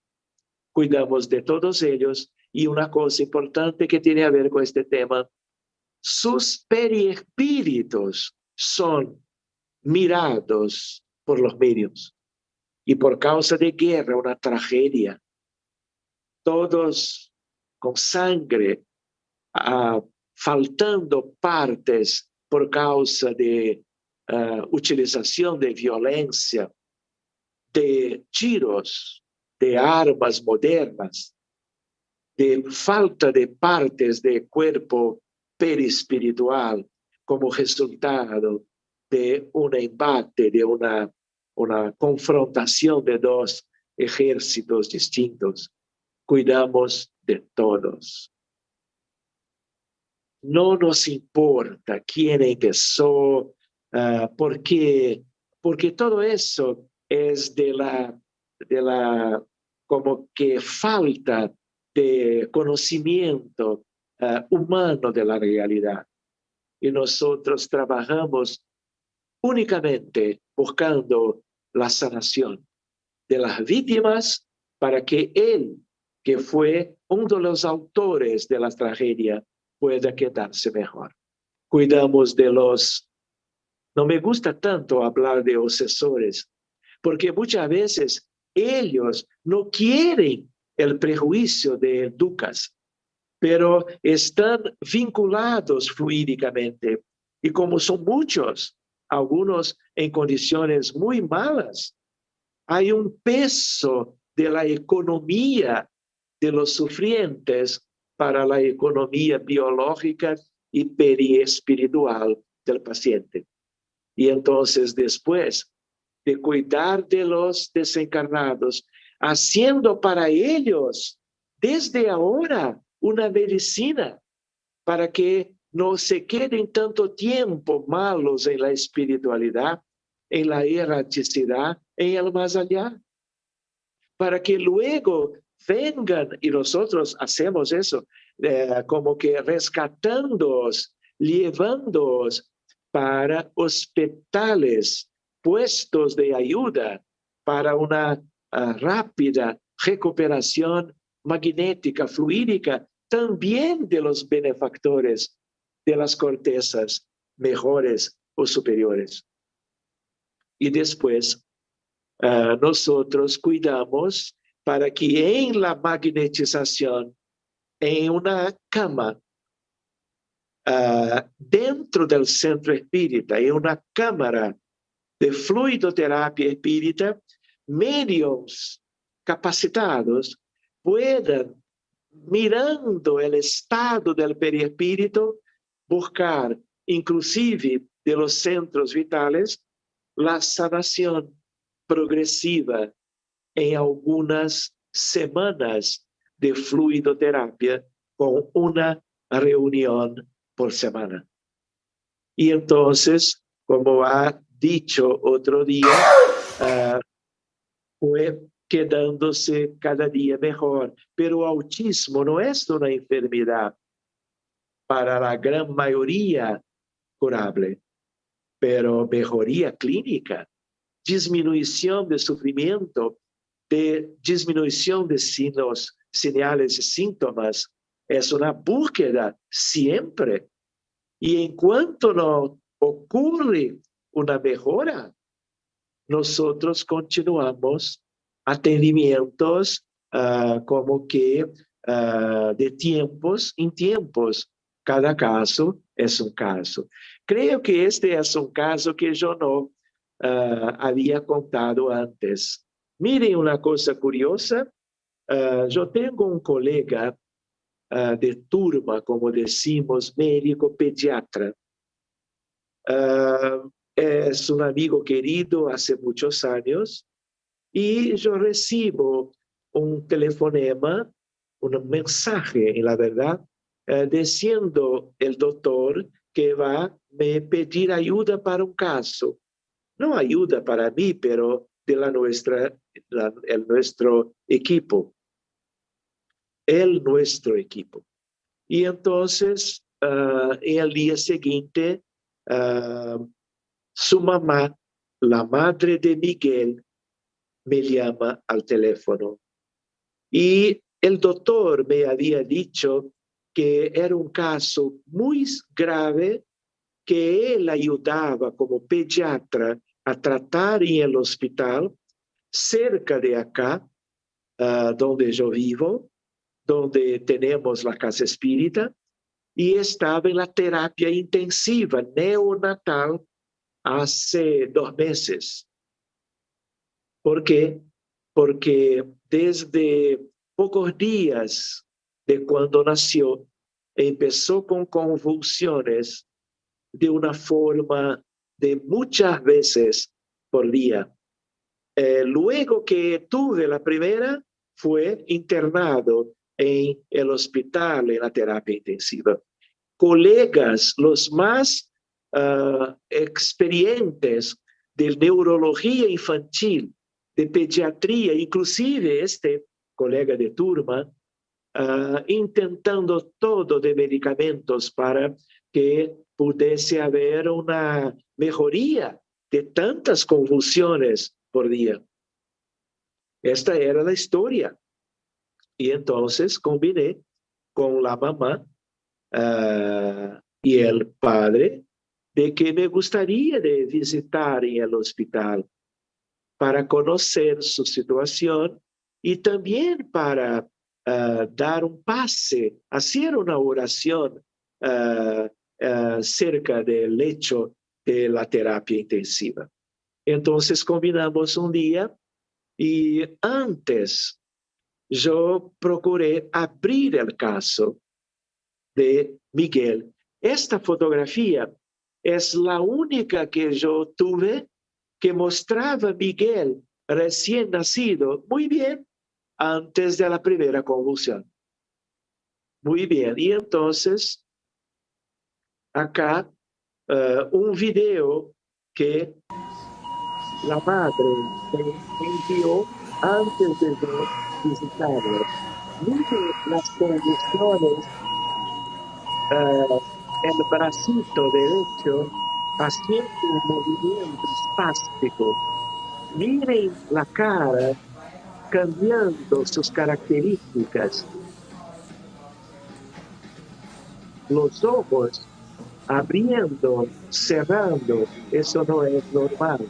Cuidamos de todos ellos y una cosa importante que tiene a ver con este tema, sus perispíritus son mirados por los medios y por causa de guerra, una tragedia, todos con sangre, faltando partes por causa de utilización de violencia, de tiros, de armas modernas, de falta de partes de cuerpo perispiritual como resultado de un embate, de una confrontación de dos ejércitos distintos. Cuidamos de todos. No nos importa quién empezó, porque todo eso es de la como que falta de conocimiento humano de la realidad. Y nosotros trabajamos únicamente buscando la sanación de las víctimas para que él, que fue uno de los autores de la tragedia, pueda quedarse mejor. Cuidamos de los... No me gusta tanto hablar de obsesores, porque muchas veces ellos no quieren el prejuicio de Lucas, pero están vinculados fluídicamente Y como son muchos, algunos en condiciones muy malas, hay un peso de la economía de los sufrientes para la economía biológica y periespiritual del paciente. Y entonces, después de cuidar de los desencarnados, haciendo para ellos desde ahora una medicina para que no se queden tanto tiempo malos en la espiritualidad, en la erraticidad, en el más allá, para que luego vengan, y nosotros hacemos eso, como que rescatándoos, llevándoos para hospitales, puestos de ayuda, para una rápida recuperación magnética, fluídica, también de los benefactores de las cortezas mejores o superiores. Y después nosotros cuidamos para que en la magnetización, en una cama, dentro del centro espírita, en una cámara de fluidoterapia espírita, medios capacitados puedan, mirando el estado del perispíritu, buscar, inclusive de los centros vitales, la sanación progresiva en algunas semanas de fluidoterapia con una reunión por semana. Y entonces, como ha dicho otro día, fue quedándose cada día mejor. Pero autismo no es una enfermedad para la gran mayoría curable, pero mejoría clínica, disminución de sufrimiento, de disminución de signos, señales y síntomas, es una búsqueda siempre. Y en cuanto no ocurre una mejora, nosotros continuamos atendimientos como que de tiempos en tiempos. Cada caso es un caso. Creo que este es un caso que yo no había contado antes. Miren una cosa curiosa. Yo tengo un colega de turma, como decimos, médico pediatra. Es un amigo querido hace muchos años y yo recibo un telefonema, un mensaje, en la verdad, diciendo el doctor que va a pedir ayuda para un caso. No ayuda para mí, pero de nuestro equipo. Nuestro equipo. Y entonces, en el día siguiente, su mamá, la madre de Miguel, me llama al teléfono. Y el doctor me había dicho que era un caso muy grave, que él ayudaba como pediatra a tratar en el hospital cerca de acá, donde yo vivo, donde tenemos la casa espírita, y estaba en la terapia intensiva neonatal hace 2 meses. ¿Por qué? Porque desde pocos días de cuando nació, empezó con convulsiones de una forma de muchas veces por día. Luego que tuve la primera, fue internado en el hospital, en la terapia intensiva. Colegas, los más experientes de neurología infantil, de pediatría, inclusive este colega de turma, intentando todo de medicamentos para que pudiese haber una mejoría de tantas convulsiones por día. Esta era la historia. Y entonces combiné con la mamá y el padre de que me gustaría de visitar en el hospital para conocer su situación y también para dar un pase, hacer una oración cerca del lecho de la terapia intensiva. Entonces combinamos un día y antes yo procuré abrir el caso de Miguel. Esta fotografía es la única que yo tuve que mostraba a Miguel recién nacido, muy bien, antes de la primera convulsión. Muy bien, y entonces acá un video que la madre me envió antes de yo visitarlo. Mire las convulsiones, el bracito derecho haciendo un movimiento espástico. Miren la cara cambiando sus características. Los ojos abriendo, cerrando, eso no es normal.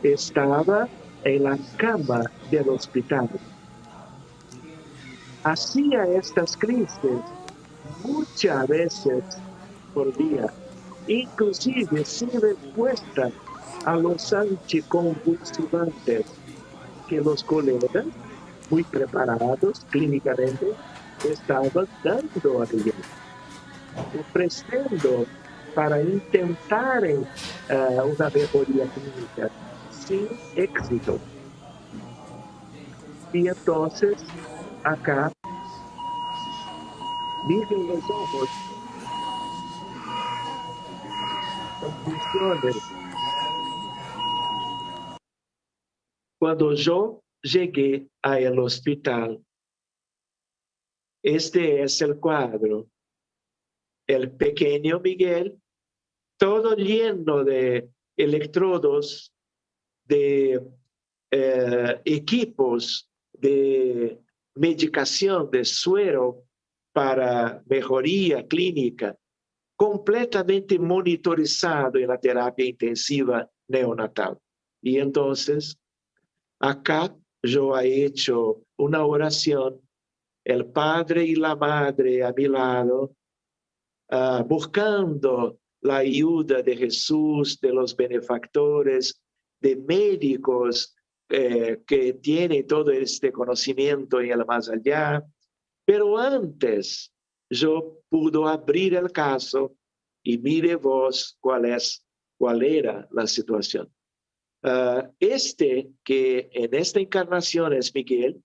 Estaba en la cama del hospital. Hacía estas crisis muchas veces por día, inclusive sin respuesta a los anticonvulsivantes que los colegas, muy preparados clínicamente, estaban dando a ella, ofreciendo para intentar una mejoría clínica sin éxito. Y entonces, acá, miren los ojos, convulsiones. Cuando yo llegué al hospital, este es el cuadro. El pequeño Miguel, todo lleno de electrodos, de equipos de medicación, de suero para mejoría clínica, completamente monitorizado en la terapia intensiva neonatal. Y entonces, acá yo he hecho una oración, el padre y la madre a mi lado, buscando la ayuda de Jesús, de los benefactores, de médicos que tienen todo este conocimiento en el más allá. Pero antes yo pude abrir el caso y mire vos cuál era la situación. Que en esta encarnación es Miguel,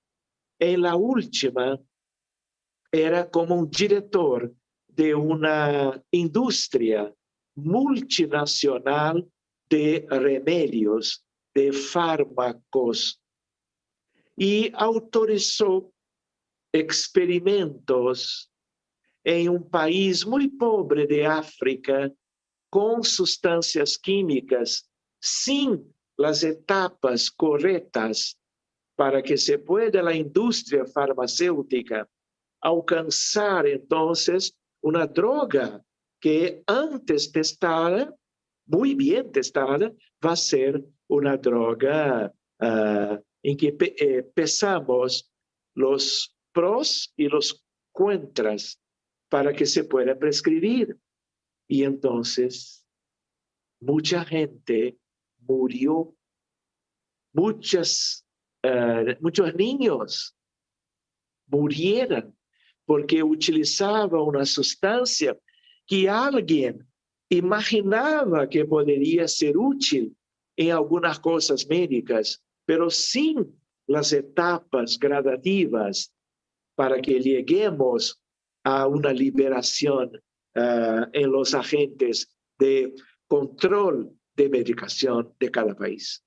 en la última era como un director de una industria multinacional de remedios, de fármacos, y autorizó experimentos en un país muy pobre de África con sustancias químicas sin las etapas correctas para que se pueda la industria farmacéutica alcanzar entonces una droga que antes testada, muy bien testada, va a ser una droga en que pesamos los pros y los contras para que se pueda prescribir. Y entonces mucha gente murió, muchos niños murieron porque utilizaba una sustancia que alguien imaginaba que podría ser útil en algunas cosas médicas, pero sin las etapas gradativas para que lleguemos a una liberación en los agentes de control de medicación de cada país.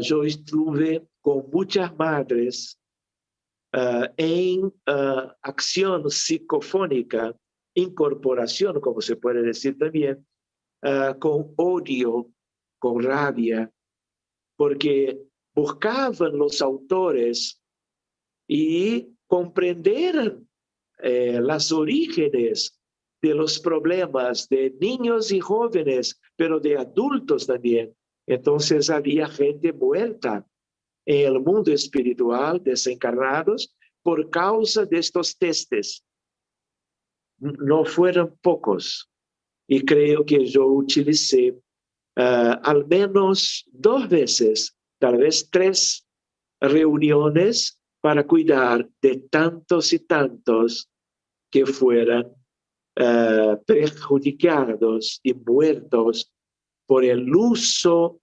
Yo estuve con muchas madres en acción psicofónica, incorporación, como se puede decir también, con odio, con rabia, porque buscaban los autores y comprender las orígenes de los problemas de niños y jóvenes, pero de adultos también. Entonces había gente muerta en el mundo espiritual, desencarnados, por causa de estos testes. No fueron pocos. Y creo que yo utilicé al menos 2 veces, tal vez 3 reuniones para cuidar de tantos y tantos que fueran perjudicados y muertos por el uso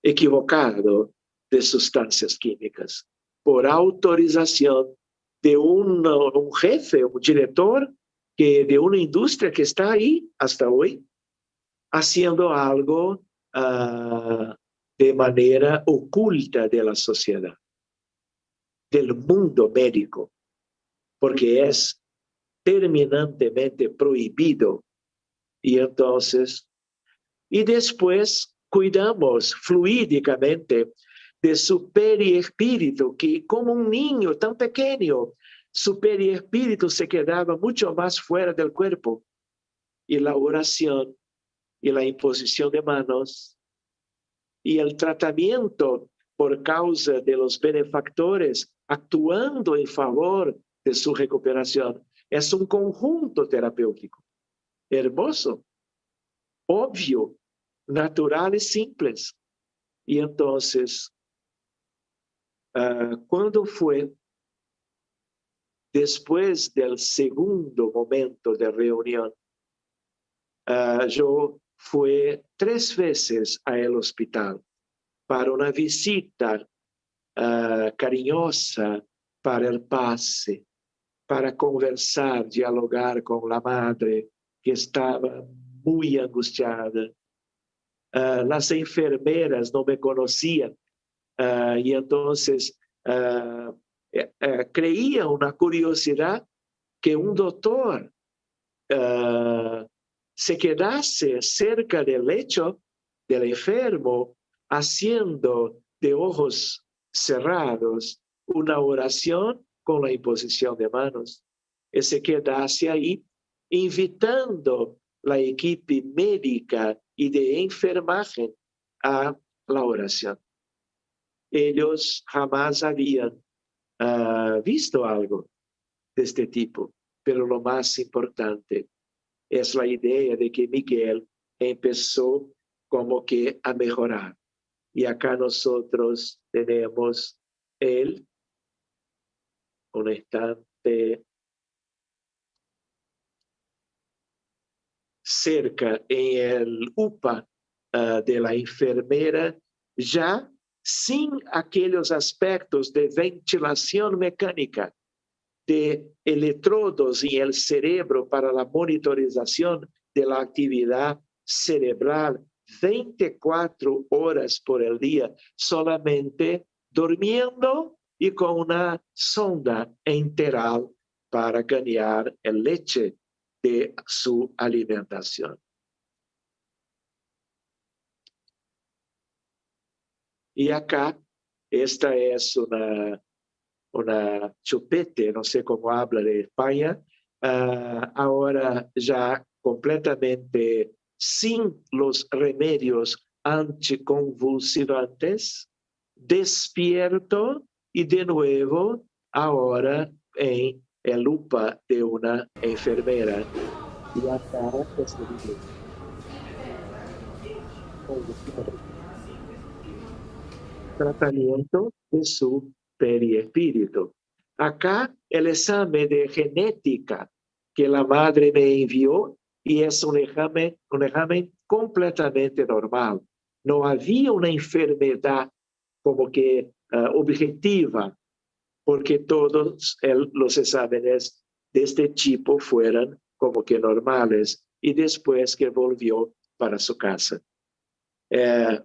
equivocado de sustancias químicas, por autorización de un jefe, un director de una industria que está ahí hasta hoy, haciendo algo de manera oculta de la sociedad, del mundo médico, porque es terminantemente prohibido. Y entonces, y después cuidamos fluídicamente de su perispíritu, que como un niño tan pequeño, su perispíritu se quedaba mucho más fuera del cuerpo. Y la oración y la imposición de manos y el tratamiento por causa de los benefactores actuando en favor de su recuperación es un conjunto terapéutico hermoso, obvio, natural y simples. Y entonces, cuando fue después del segundo momento de reunión, yo fui 3 veces al hospital para una visita cariñosa, para el pase, para conversar, dialogar con la madre que estaba muy angustiada. Las enfermeras no me conocían y entonces creía una curiosidad que un doctor se quedase cerca del lecho del enfermo haciendo de ojos cerrados una oración con la imposición de manos y se quedase ahí invitando la equipe médica y de enfermaje a la oración. Ellos jamás habían visto algo de este tipo, pero lo más importante es la idea de que Miguel empezó como que a mejorar. Y acá nosotros tenemos él, un instante, cerca en el UPA de la enfermera, ya sin aquellos aspectos de ventilación mecánica, de electrodos en el cerebro para la monitorización de la actividad cerebral 24 horas por el día, solamente durmiendo y con una sonda enteral para ganar el leche de su alimentación. Y acá, esta es una chupete, no sé cómo habla de España, ahora ya completamente sin los remedios anticonvulsivantes, despierto y de nuevo ahora en el UPA de una enfermera. Y acá es tratamiento de su perispíritu. Acá el examen de genética que la madre me envió y es un examen completamente normal. No había una enfermedad como que objetiva, porque todos los exámenes de este tipo fueran como que normales y después que volvió para su casa.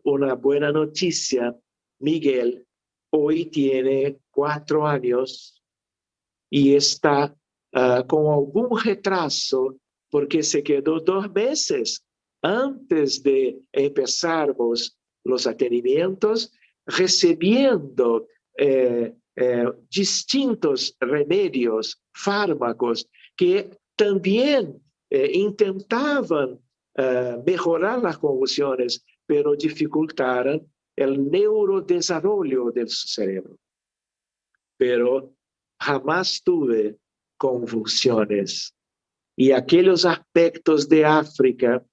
Una buena noticia, Miguel hoy tiene 4 años y está con algún retraso porque se quedó 2 meses antes de empezarmos los atendimientos recibiendo distintos remedios, fármacos que también intentaban mejorar las convulsiones, pero dificultaran el neurodesarrollo de su cerebro. pero jamás tuve convulsiones. Y aquellos aspectos de África,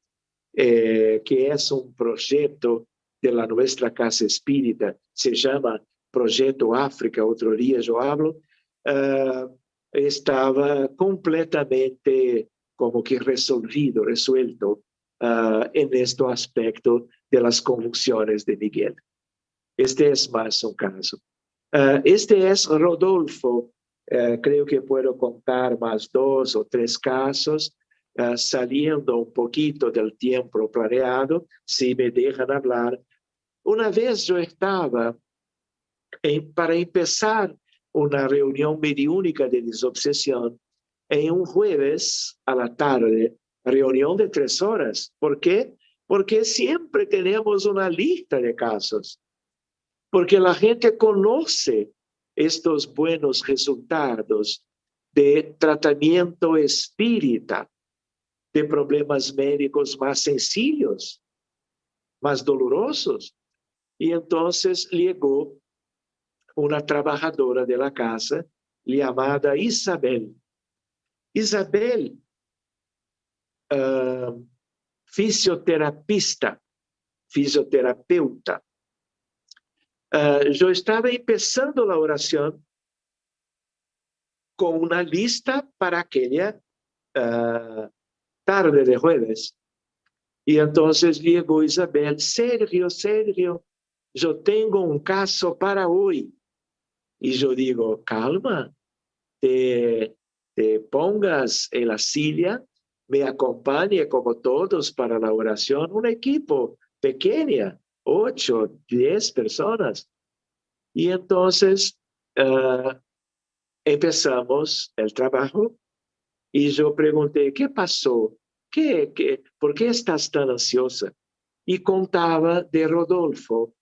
que es un proyecto de la nuestra Casa Espírita, se llama Proyecto África, otro día yo hablo, estaba completamente como que resuelto en este aspecto de las convulsiones de Miguel. Este es más un caso. Este es Rodolfo. Creo que puedo contar más 2 o 3 casos, saliendo un poquito del tiempo planeado, si me dejan hablar. Una vez yo estaba para empezar una reunión mediúnica de desobsesión en un jueves a la tarde, reunión de 3 horas. ¿Por qué? Porque siempre tenemos una lista de casos. Porque la gente conoce estos buenos resultados de tratamiento espírita, de problemas médicos más sencillos, más dolorosos. Y entonces llegó una trabajadora de la casa llamada Isabel. Isabel, fisioterapeuta. Yo estaba empezando la oración con una lista para aquella tarde de jueves. Y entonces llegó Isabel, Sergio, yo tengo un caso para hoy. Y yo digo, calma, te pongas en la silla, me acompañe como todos para la oración, un equipo pequeño, 8, 10 personas. Y entonces empezamos el trabajo y yo pregunté, ¿qué pasó? ¿Por qué estás tan ansiosa? Y contaba de Rodolfo,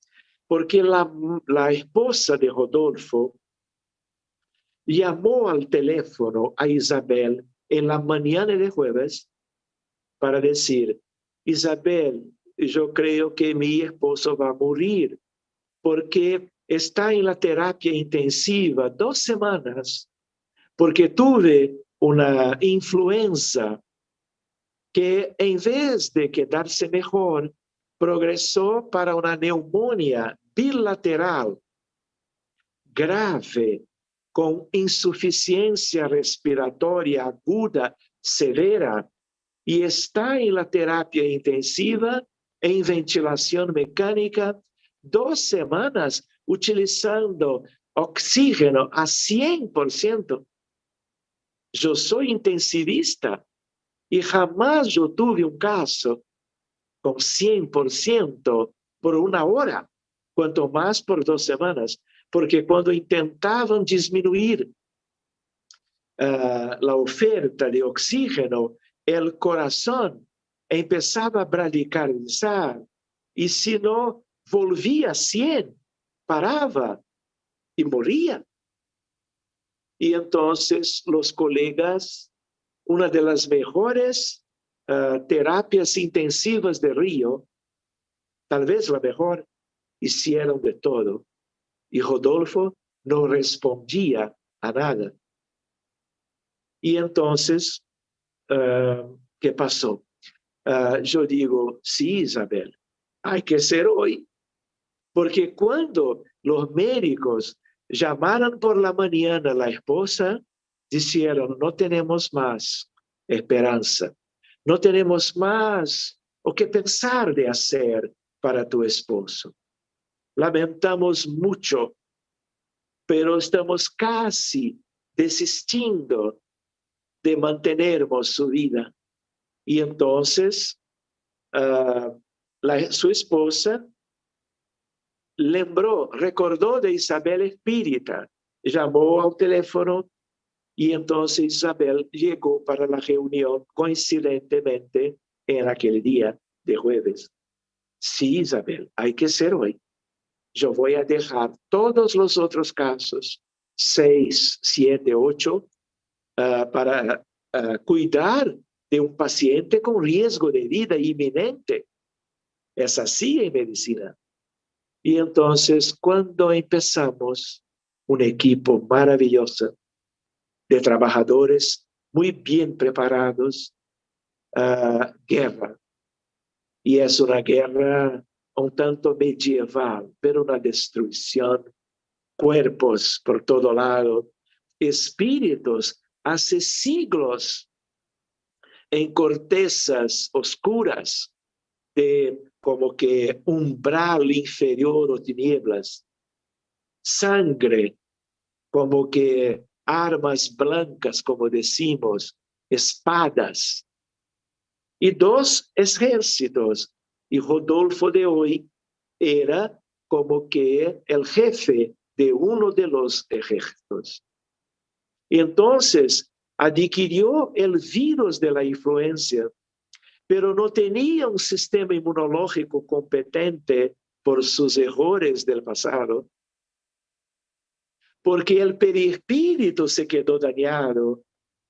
porque la esposa de Rodolfo llamó al teléfono a Isabel en la mañana de jueves para decir, Isabel, yo creo que mi esposo va a morir porque está en la terapia intensiva 2 semanas, porque tuve una influenza que en vez de quedarse mejor, progresó para una neumonía bilateral grave, con insuficiencia respiratoria aguda severa, y está en la terapia intensiva en ventilación mecánica 2 semanas utilizando oxígeno a 100%. Yo soy intensivista y jamás yo tuve un caso con 100% por 1 hora, cuanto más por 2 semanas, porque cuando intentaban disminuir la oferta de oxígeno, el corazón empezaba a bradicardizar y si no, volvía a 100, paraba y moría. Y entonces los colegas, una de las mejores terapias intensivas de Río, tal vez la mejor, hicieron de todo. Y Rodolfo no respondía a nada. Y entonces, ¿qué pasó? Yo digo, sí, Isabel, hay que ser hoy. Porque cuando los médicos llamaron por la mañana a la esposa, dijeron, no tenemos más esperanza, no tenemos más o qué pensar de hacer para tu esposo. Lamentamos mucho, pero estamos casi desistiendo de mantenernos su vida. Y entonces su esposa recordó de Isabel Espírita, llamó al teléfono y entonces Isabel llegó para la reunión coincidentemente en aquel día de jueves. Sí, Isabel, hay que ser hoy. Yo voy a dejar todos los otros casos, 6, 7, 8, para cuidar de un paciente con riesgo de vida inminente. Es así en medicina. Y entonces, cuando empezamos un equipo maravilloso de trabajadores muy bien preparados. Guerra. Y es una guerra un tanto medieval, pero una destrucción, cuerpos por todo lado, espíritus hace siglos en cortezas oscuras de como que umbral inferior o tinieblas, sangre como que armas blancas, como decimos, espadas, y dos ejércitos. Y Rodolfo de hoy era como que el jefe de uno de los ejércitos. Y entonces adquirió el virus de la influencia, pero no tenía un sistema inmunológico competente por sus errores del pasado, porque el perispíritu se quedó dañado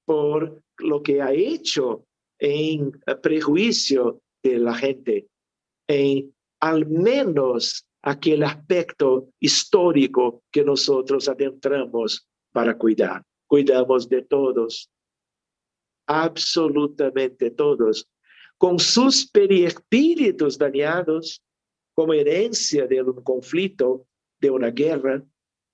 por lo que ha hecho en prejuicio de la gente, en al menos aquel aspecto histórico que nosotros adentramos para cuidar. Cuidamos de todos, absolutamente todos, con sus perispíritus dañados como herencia de un conflicto, de una guerra,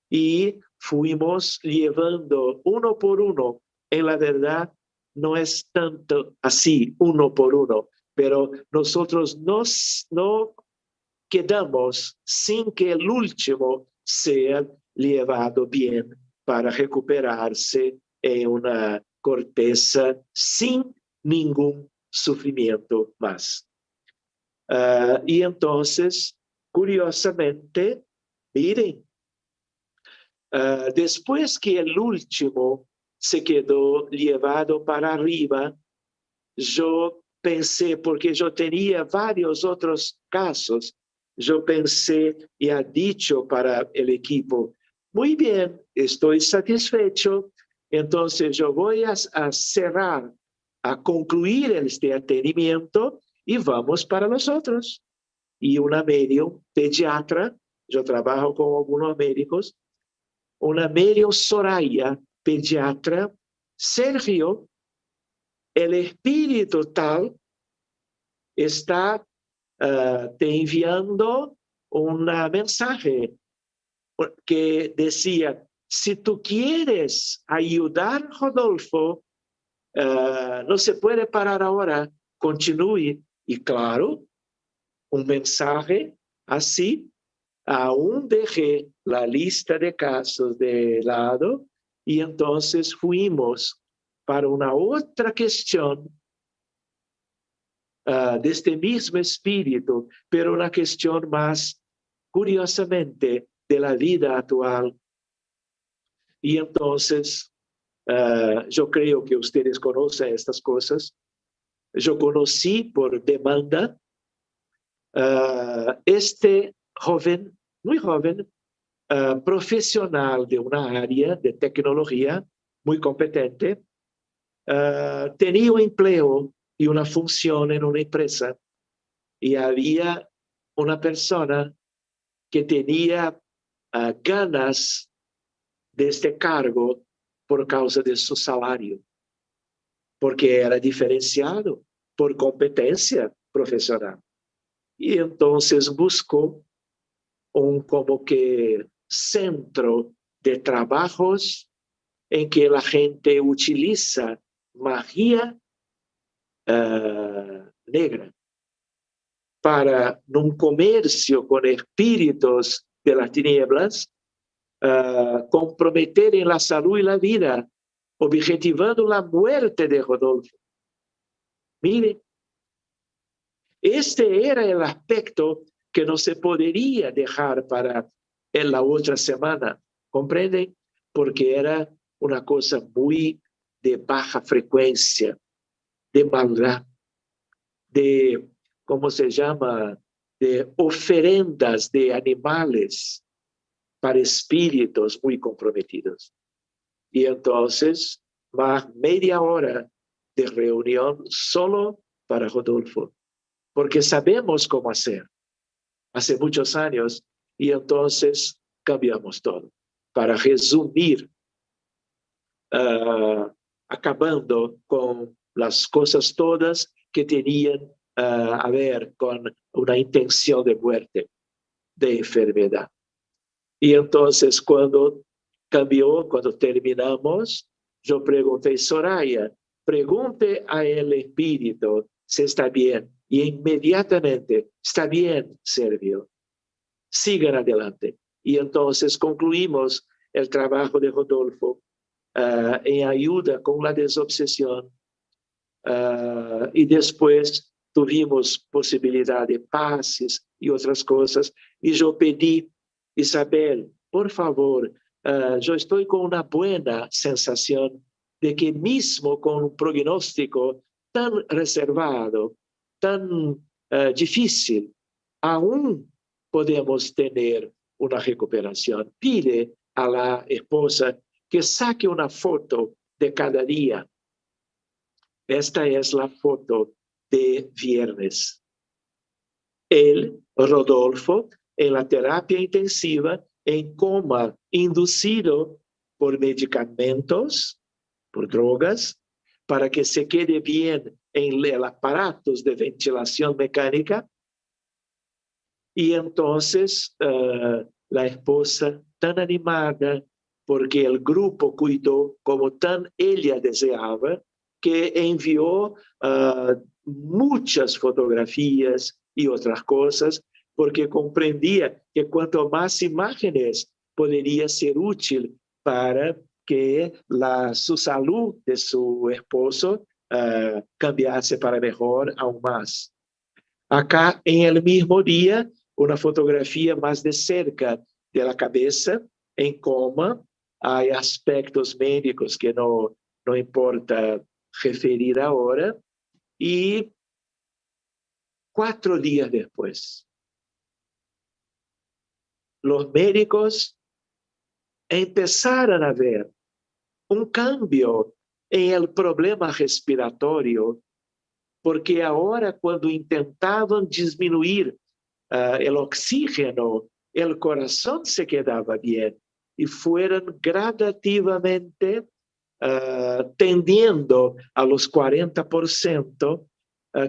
y fuimos llevando uno por uno. En la verdad, no es tanto así, uno por uno, pero nosotros no quedamos sin que el último sea llevado bien para recuperarse en una corteza sin ningún sufrimiento más. Y entonces, curiosamente, miren, después que el último se quedó llevado para arriba, yo pensé, porque yo tenía varios otros casos, yo pensé y ha dicho para el equipo, muy bien, estoy satisfecho, entonces yo voy a cerrar, a concluir este atendimiento y vamos para los otros. Y una médium pediatra, yo trabajo con algunos médicos, una médium Soraya, pediatra, Sergio, el espíritu tal está te enviando un mensaje que decía, si tú quieres ayudar a Rodolfo, no se puede parar ahora, continúe. Y claro, un mensaje así, aún dejé la lista de casos de lado y entonces fuimos para una otra cuestión de este mismo espíritu, pero una cuestión más, curiosamente, de la vida actual. Y entonces, yo creo que ustedes conocen estas cosas. Yo conocí por demanda este joven, muy joven, profesional de una área de tecnología muy competente, tenía un empleo y una función en una empresa y había una persona que tenía ganas de este cargo por causa de su salario, porque era diferenciado por competencia profesional. Y entonces buscó un como que centro de trabajos en que la gente utiliza magia negra para un comercio con espíritus de las tinieblas, comprometer en la salud y la vida, objetivando la muerte de Rodolfo. Mire, este era el aspecto que no se podría dejar para en la otra semana, ¿comprenden? Porque era una cosa muy de baja frecuencia, de maldad, de, ¿cómo se llama? De ofrendas de animales para espíritus muy comprometidos. Y entonces, más media hora de reunión solo para Rodolfo, porque sabemos cómo hacer. Hace muchos años, y entonces cambiamos todo. para resumir, acabando con las cosas todas que tenían a ver con una intención de muerte, de enfermedad. Y entonces cuando cambió, cuando terminamos, yo pregunté, Soraya, pregunte a el Espíritu si está bien. Y inmediatamente, está bien, Sergio. Sigan adelante. Y entonces concluimos el trabajo de Rodolfo en ayuda con la desobsesión. Y después tuvimos posibilidad de pases y otras cosas. Y yo pedí, Isabel, por favor, yo estoy con una buena sensación de que mismo con un pronóstico tan reservado, tan difícil, aún podemos tener una recuperación. Pide a la esposa que saque una foto de cada día. Esta es la foto de viernes. Él, Rodolfo, en la terapia intensiva, en coma inducido por medicamentos, por drogas, para que se quede bien en el aparato de ventilación mecánica. Y entonces la esposa tan animada, porque el grupo cuidó como tan ella deseaba, que envió muchas fotografías y otras cosas, porque comprendía que cuanto más imágenes podría ser útil para que su salud de su esposo cambiase para mejor aún más. Acá, en el mismo día, una fotografía más de cerca de la cabeza, en coma. Hay aspectos médicos que no importa referir ahora. Y 4 días después, los médicos empezaron a ver un cambio en el problema respiratorio, porque ahora cuando intentaban disminuir el oxígeno, el corazón se quedaba bien y fueron gradativamente tendiendo a los 40%,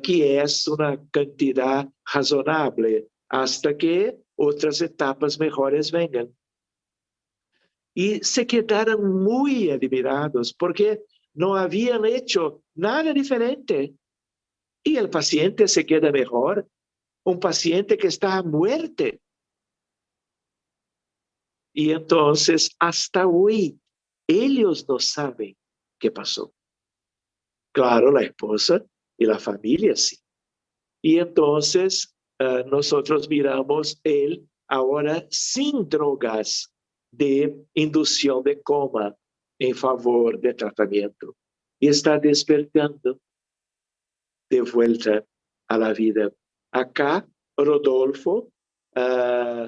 que es una cantidad razonable, hasta que otras etapas mejores vengan. Y se quedaron muy admirados porque no habían hecho nada diferente. Y el paciente se queda mejor. Un paciente que está a muerte. Y entonces, hasta hoy, ellos no saben qué pasó. Claro, la esposa y la familia sí. Y entonces, nosotros miramos él ahora sin drogas de inducción de coma en favor de tratamiento. Y está despertando de vuelta a la vida. Acá, Rodolfo,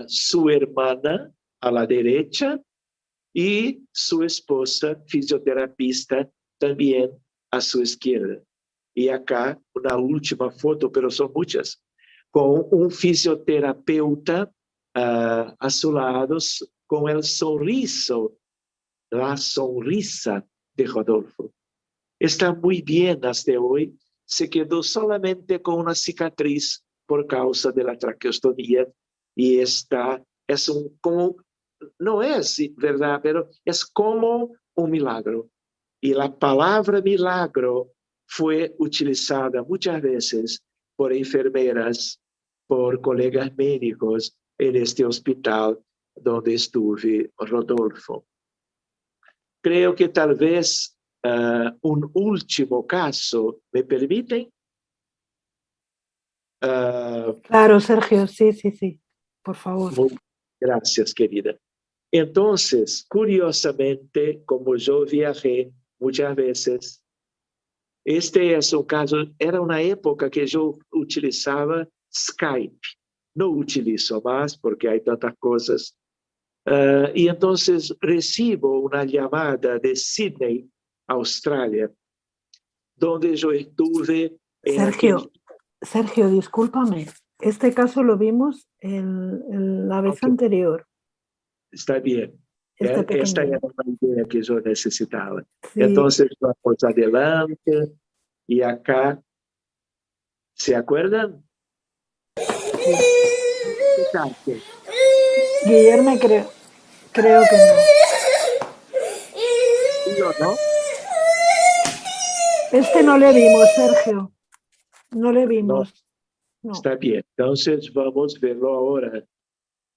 su hermana a la derecha y su esposa, fisioterapista, también a su izquierda. Y acá una última foto, pero son muchas, con un fisioterapeuta a su lado, con el sonriso, la sonrisa de Rodolfo. Está muy bien hasta hoy. Se quedó solamente con una cicatriz por causa de la traqueostomía y no es verdad, pero es como un milagro. Y la palabra milagro fue utilizada muchas veces por enfermeras, por colegas médicos en este hospital donde estuve, Rodolfo. Creo que tal vez un último caso, ¿me permiten? Claro, Sergio, sí, por favor. Gracias, querida. Entonces, curiosamente, como yo viajé muchas veces, este es un caso, era una época que yo utilizaba Skype. No utilizo más porque hay tantas cosas. Y entonces recibo una llamada de Sydney, Australia, donde yo estuve en Sergio, discúlpame. Este caso lo vimos la vez anterior. Está bien. Este Esta era pequeñito. una idea que yo necesitaba. Sí, Entonces vamos adelante y acá, ¿se acuerdan? Guillermo creo que no. ¿Sí o no? Este no le vimos, Sergio. No le No, vimos. No. está bien. Entonces vamos a verlo ahora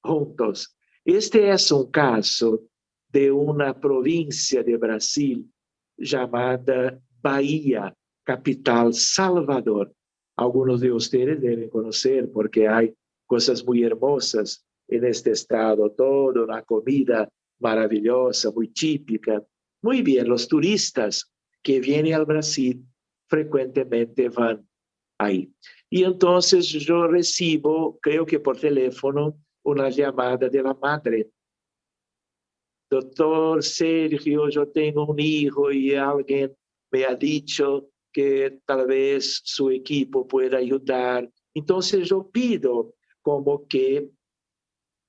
juntos. Este es un caso de una provincia de Brasil llamada Bahía, capital Salvador. Algunos de ustedes deben conocer porque hay cosas muy hermosas en este estado, toda una comida maravillosa, muy típica. Muy bien, los turistas que vienen al Brasil frecuentemente van ahí. Y entonces yo recibo, creo que por teléfono, una llamada de la madre. Doctor Sergio, yo tengo un hijo y alguien me ha dicho que tal vez su equipo pueda ayudar. Entonces yo pido como que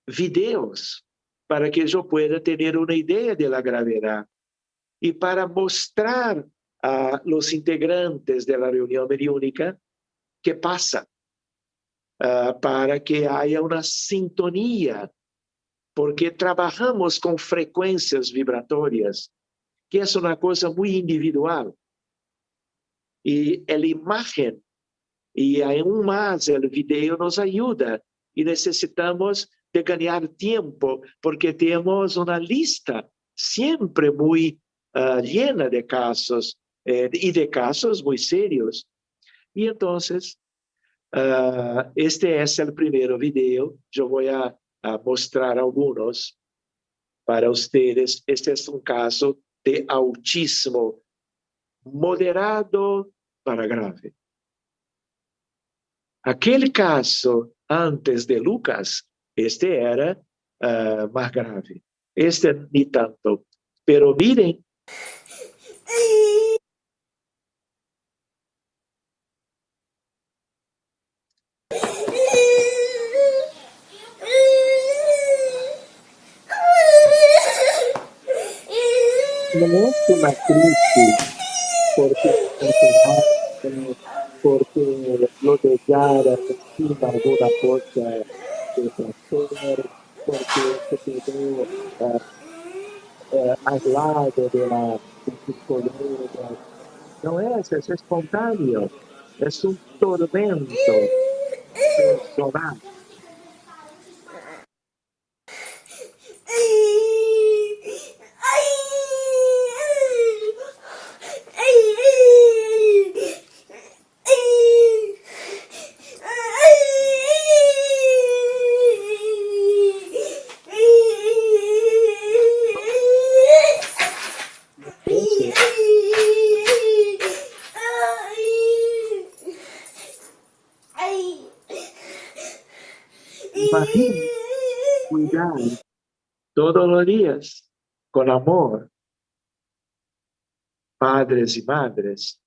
videos para que yo pueda tener una idea de la gravedad y para mostrar a los integrantes de la reunión mediúnica qué pasa, para que haya una sintonía, porque trabajamos con frecuencias vibratorias, que es una cosa muy individual. Y la imagen y aún más el video nos ayuda y necesitamos de ganar tiempo porque tenemos una lista siempre muy llena de casos y de casos muy serios. Y entonces, este es el primer video. Yo voy a mostrar algunos para ustedes. Este es un caso de autismo moderado para grave. Aquel caso antes de Lucas, este era más grave. Este ni tanto. Pero miren, no es una crisis porque porque lo dejaron encima de una cosa de placer, porque se quedó aislado de sus colegas. No es espontáneo, es un tormento personal. Entonces, imagínense cuidar todos los días con amor, padres y madres.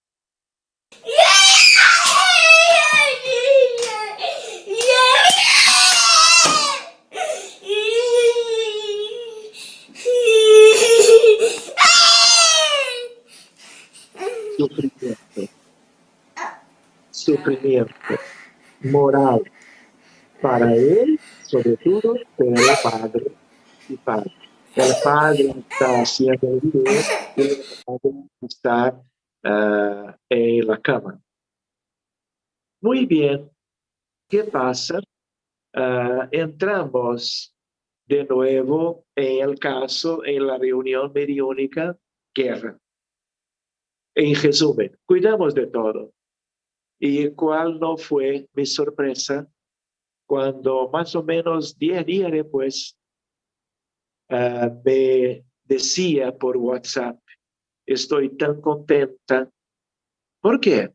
Sufrimiento, sufrimiento moral para él, sobre todo, pero madre y padre. El padre está haciendo el video y el padre está en la cama. Muy bien, ¿qué pasa? Entramos de nuevo en el caso, en la reunión mediúnica, guerra. En resumen, cuidamos de todo. ¿Y cuál no fue mi sorpresa cuando más o menos 10 días después me decía por WhatsApp, estoy tan contenta? ¿Por qué?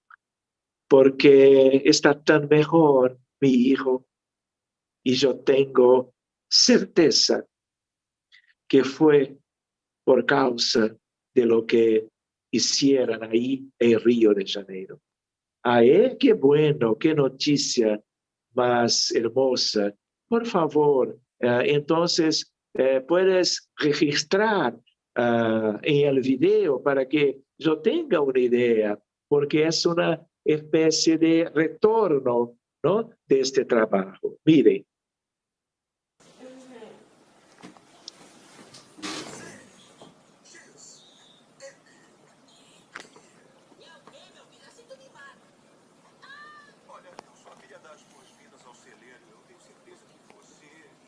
Porque está tan mejor mi hijo y yo tengo certeza que fue por causa de lo que hicieron ahí en Río de Janeiro. Qué bueno, qué noticia más hermosa. Por favor, entonces puedes registrar en el video para que yo tenga una idea, porque es una especie de retorno, ¿no?, de este trabajo. Miren.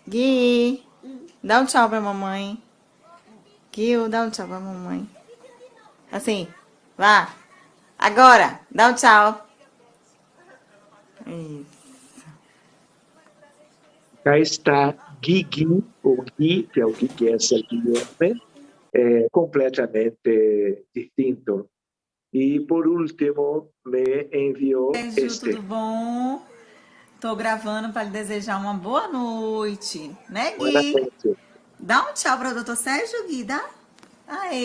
Gui, dá um tchau pra mamãe. Gui, dá um tchau pra mamãe. Assim, vá. Agora, dá um tchau. Isso. Acá está Gui, o Gui, que é o Gui, que é esse Guilherme, completamente distinto. E, por último, me enviou Beijo, este. tudo bom? Tô gravando para lhe desejar uma boa noite, né, Buenas Gui? noches. Dá um tchau para o doutor Sérgio, Gui, dá? Aê!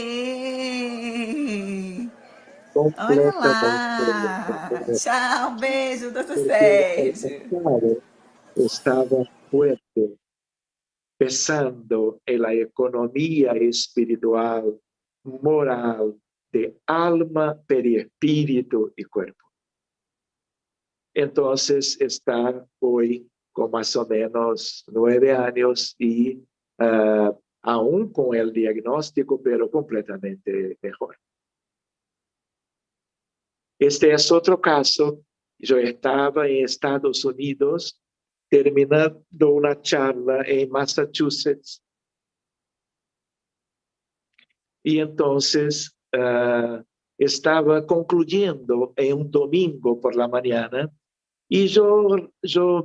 Olha lá! Tchau, beijo, doutor Sérgio. Estaba fuerte, pensando en la economía espiritual, moral, de alma, perispíritu y cuerpo. Entonces está hoy con más o menos 9 años y aún con el diagnóstico, pero completamente mejor. Este es otro caso. Yo estaba en Estados Unidos terminando una charla en Massachusetts y entonces estaba concluyendo en un domingo por la mañana y yo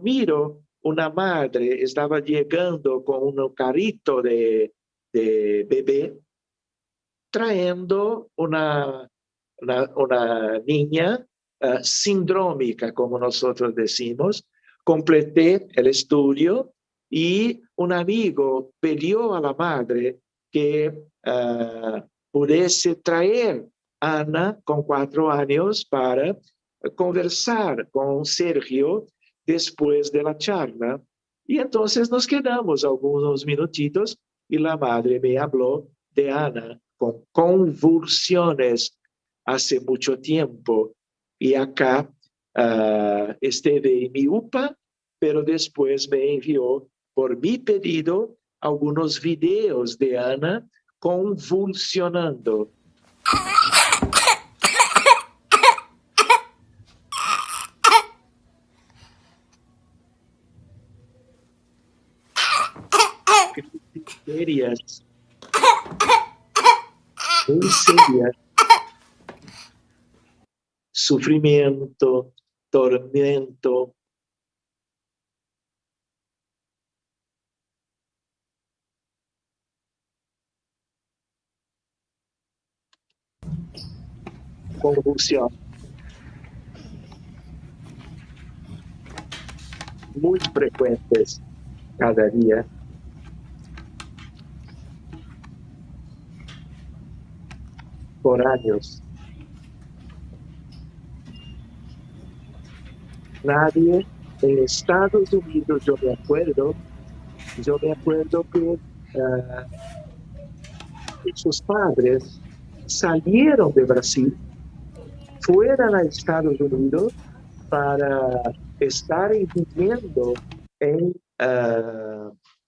miro una madre, estaba llegando con un carrito de bebé, trayendo una niña sindrómica, como nosotros decimos. Completé el estudio y un amigo pidió a la madre que pudiese traer a Ana con 4 años para conversar con Sergio después de la charla. Y entonces nos quedamos algunos minutitos y la madre me habló de Ana con convulsiones hace mucho tiempo. Y acá estuve en mi UPA, pero después me envió por mi pedido algunos videos de Ana convulsionando. Serias, muy serias. Sufrimiento, tormento. Convulsión. Muy frecuentes cada día. Por años. Nadie en Estados Unidos, yo me acuerdo que sus padres salieron de Brasil, fueron a Estados Unidos para estar viviendo en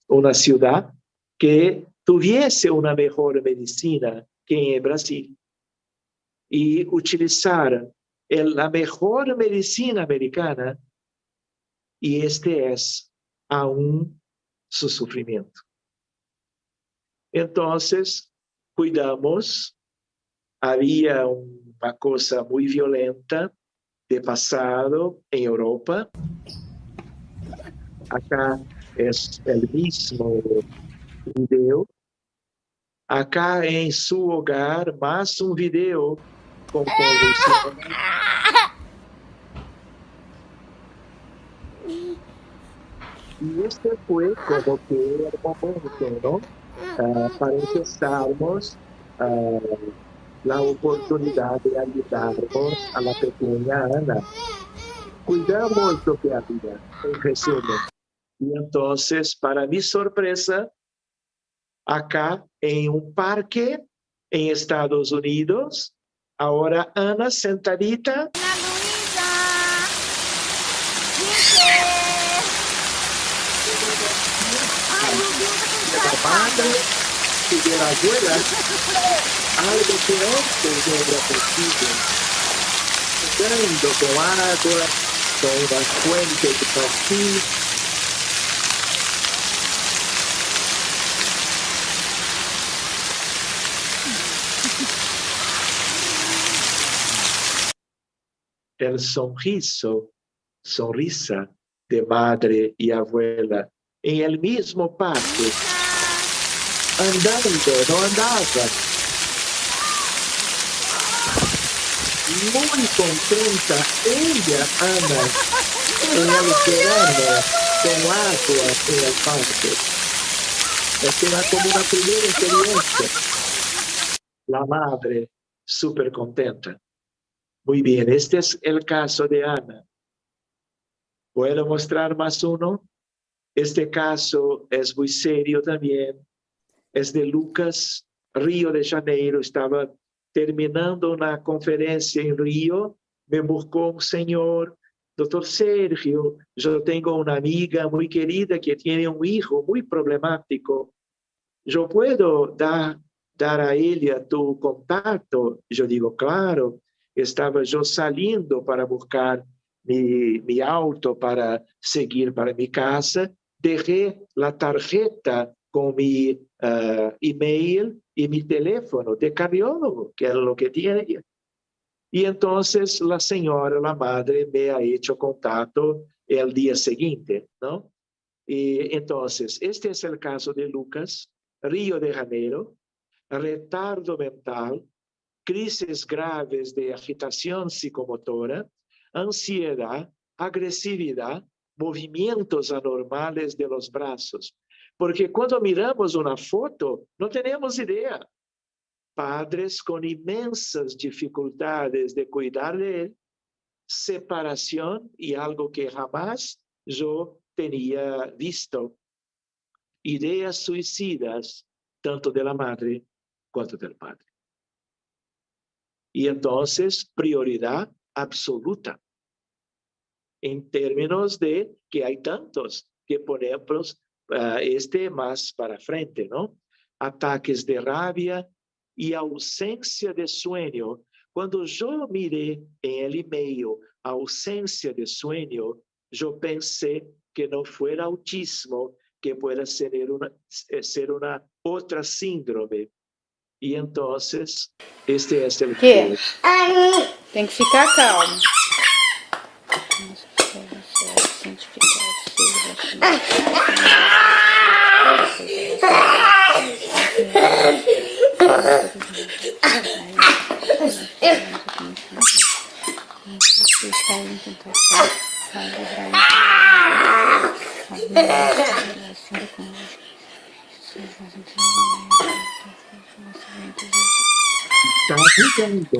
una ciudad que tuviese una mejor medicina que en Brasil y utilizar la mejor medicina americana, y este es aún su sufrimiento. Entonces, cuidamos. Había una cosa muy violenta de pasado en Europa. Acá es el mismo video. Acá en su hogar, más un video con convulsión. Y este fue como que el momento, ¿no? Para empezarmos la oportunidad de ayudarnos a la pequeña Ana. Cuidamos lo que había, en resumen. Y entonces, para mi sorpresa, acá en un parque en Estados Unidos. Ahora Ana sentadita. De la madre y de la abuela, algo que antes no era posible. Jugando con agua, con una fuente de pastil. El sonrisa de madre y abuela en el mismo parque, andando, no andaba. Muy contenta ella, Ana, en el verano, con agua en el parque. Era como una primera experiencia. La madre, súper contenta. Muy bien, este es el caso de Ana. ¿Puedo mostrar más uno? Este caso es muy serio también. Es de Lucas, Río de Janeiro. Estaba terminando una conferencia en Río. Me buscó un señor, doctor Sergio, yo tengo una amiga muy querida que tiene un hijo muy problemático. ¿Yo puedo dar a ella tu contacto? Yo digo, claro. Estaba yo saliendo para buscar mi auto para seguir para mi casa. Dejé la tarjeta con mi email y mi teléfono de cardiólogo, que era lo que tiene. Y entonces la señora, la madre, me ha hecho contacto el día siguiente, ¿no? Y entonces, este es el caso de Lucas, Río de Janeiro, retardo mental, crisis graves de agitación psicomotora, ansiedad, agresividad, movimientos anormales de los brazos. Porque cuando miramos una foto, no tenemos idea. Padres con inmensas dificultades de cuidar de él, separación y algo que jamás yo tenía visto. Ideas suicidas, tanto de la madre cuanto del padre. Y entonces, prioridad absoluta. En términos de que hay tantos que ponemos más para frente, ¿no? Ataques de rabia y ausencia de sueño. Cuando yo miré en el email ausencia de sueño, yo pensé que no fuera autismo, que pueda ser una otra síndrome. E então, este é o Que? Tem que ficar calmo. Está jugando.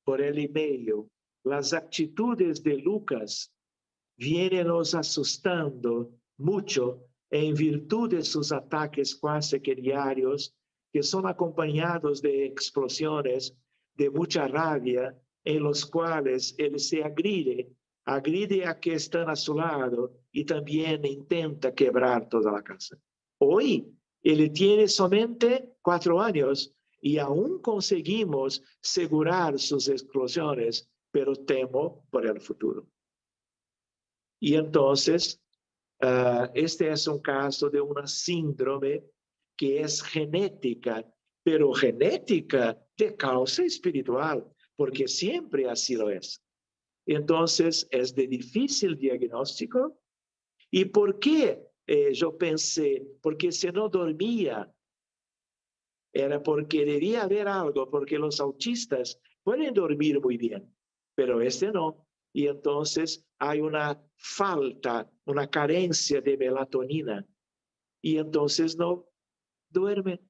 Por el email, las actitudes de Lucas vienen nos asustando mucho en virtud de sus ataques quase que diarios, que son acompañados de explosiones de mucha rabia, en los cuales él se agride a que están a su lado y también intenta quebrar toda la casa. Hoy, él tiene solamente 4 años y aún conseguimos segurar sus explosiones, pero temo por el futuro. Y entonces, este es un caso de una síndrome que es genética, pero genética de causa espiritual, porque siempre así lo es. Entonces, es de difícil diagnóstico. ¿Y por qué yo pensé? Porque si no dormía, era porque debía haber algo, porque los autistas pueden dormir muy bien, pero este no. Y entonces hay una falta, una carencia de melatonina. Y entonces no duermen,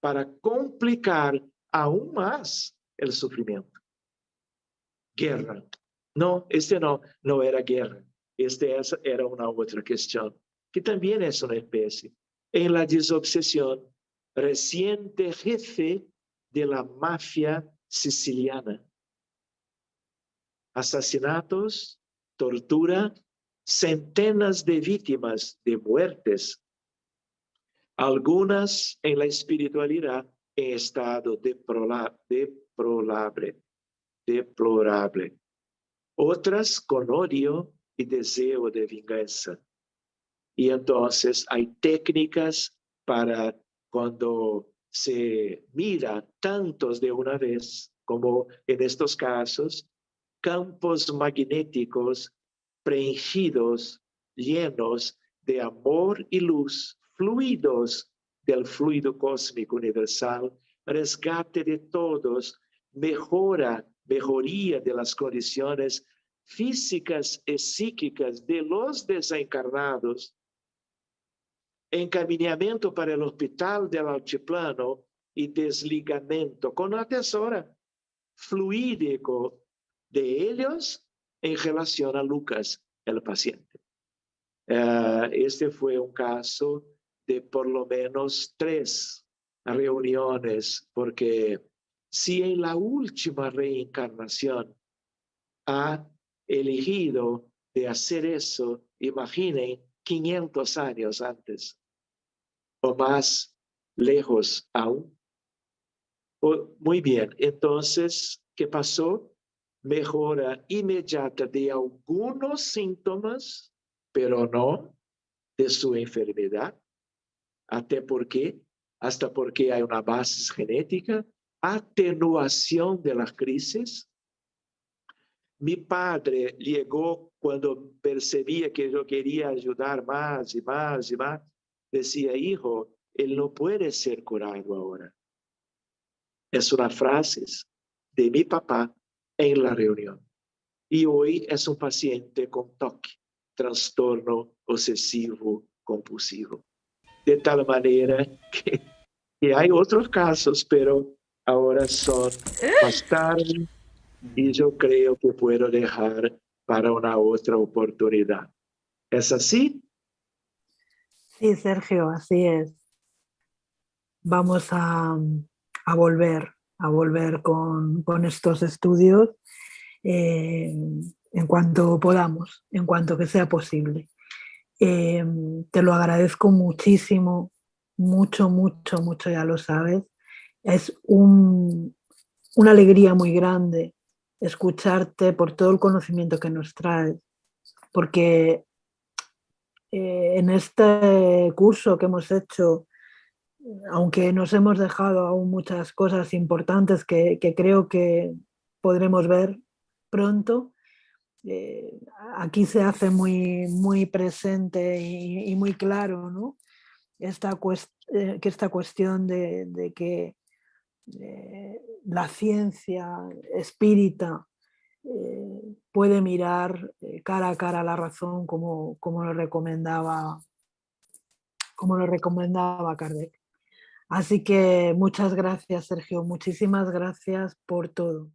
para complicar aún más el sufrimiento. Guerra. No, este no era guerra. Era una otra cuestión, que también es una especie. En la desobsesión, reciente jefe de la mafia siciliana. Asesinatos, tortura, centenas de víctimas de muertes, algunas en la espiritualidad en estado deplorable, otras con odio y deseo de venganza. Y entonces hay técnicas para cuando se mira tantos de una vez, como en estos casos, campos magnéticos prendidos, llenos de amor y luz, fluidos del fluido cósmico universal, rescate de todos, mejoría de las condiciones físicas y psíquicas de los desencarnados, encaminamiento para el hospital del altiplano y desligamento con la tesora fluídico de ellos en relación a Lucas, el paciente. Este fue un caso de por lo menos 3 reuniones, porque si en la última reencarnación ha elegido de hacer eso, imaginen 500 años antes o más lejos aún. Muy bien, entonces, ¿qué pasó? Mejora inmediata de algunos síntomas, pero no de su enfermedad. Hasta porque hay una base genética, atenuación de las crisis. Mi padre llegó cuando percibía que yo quería ayudar más y más y más. Decía, hijo, él no puede ser curado ahora. Es una frase de mi papá en la reunión. Y hoy es un paciente con TOC, trastorno obsesivo compulsivo. De tal manera que hay otros casos, pero ahora son más tarde y yo creo que puedo dejar para una otra oportunidad. ¿Es así? Sí, Sergio, así es. Vamos a volver con estos estudios en cuanto podamos, en cuanto que sea posible. Te lo agradezco muchísimo, mucho, mucho, mucho, ya lo sabes. Es una alegría muy grande escucharte por todo el conocimiento que nos traes, porque en este curso que hemos hecho, aunque nos hemos dejado aún muchas cosas importantes que creo que podremos ver pronto, aquí se hace muy, muy presente y muy claro, ¿no? Esta cuestión de que la ciencia espírita puede mirar cara a cara la razón como lo recomendaba Kardec. Así que muchas gracias, Sergio, muchísimas gracias por todo.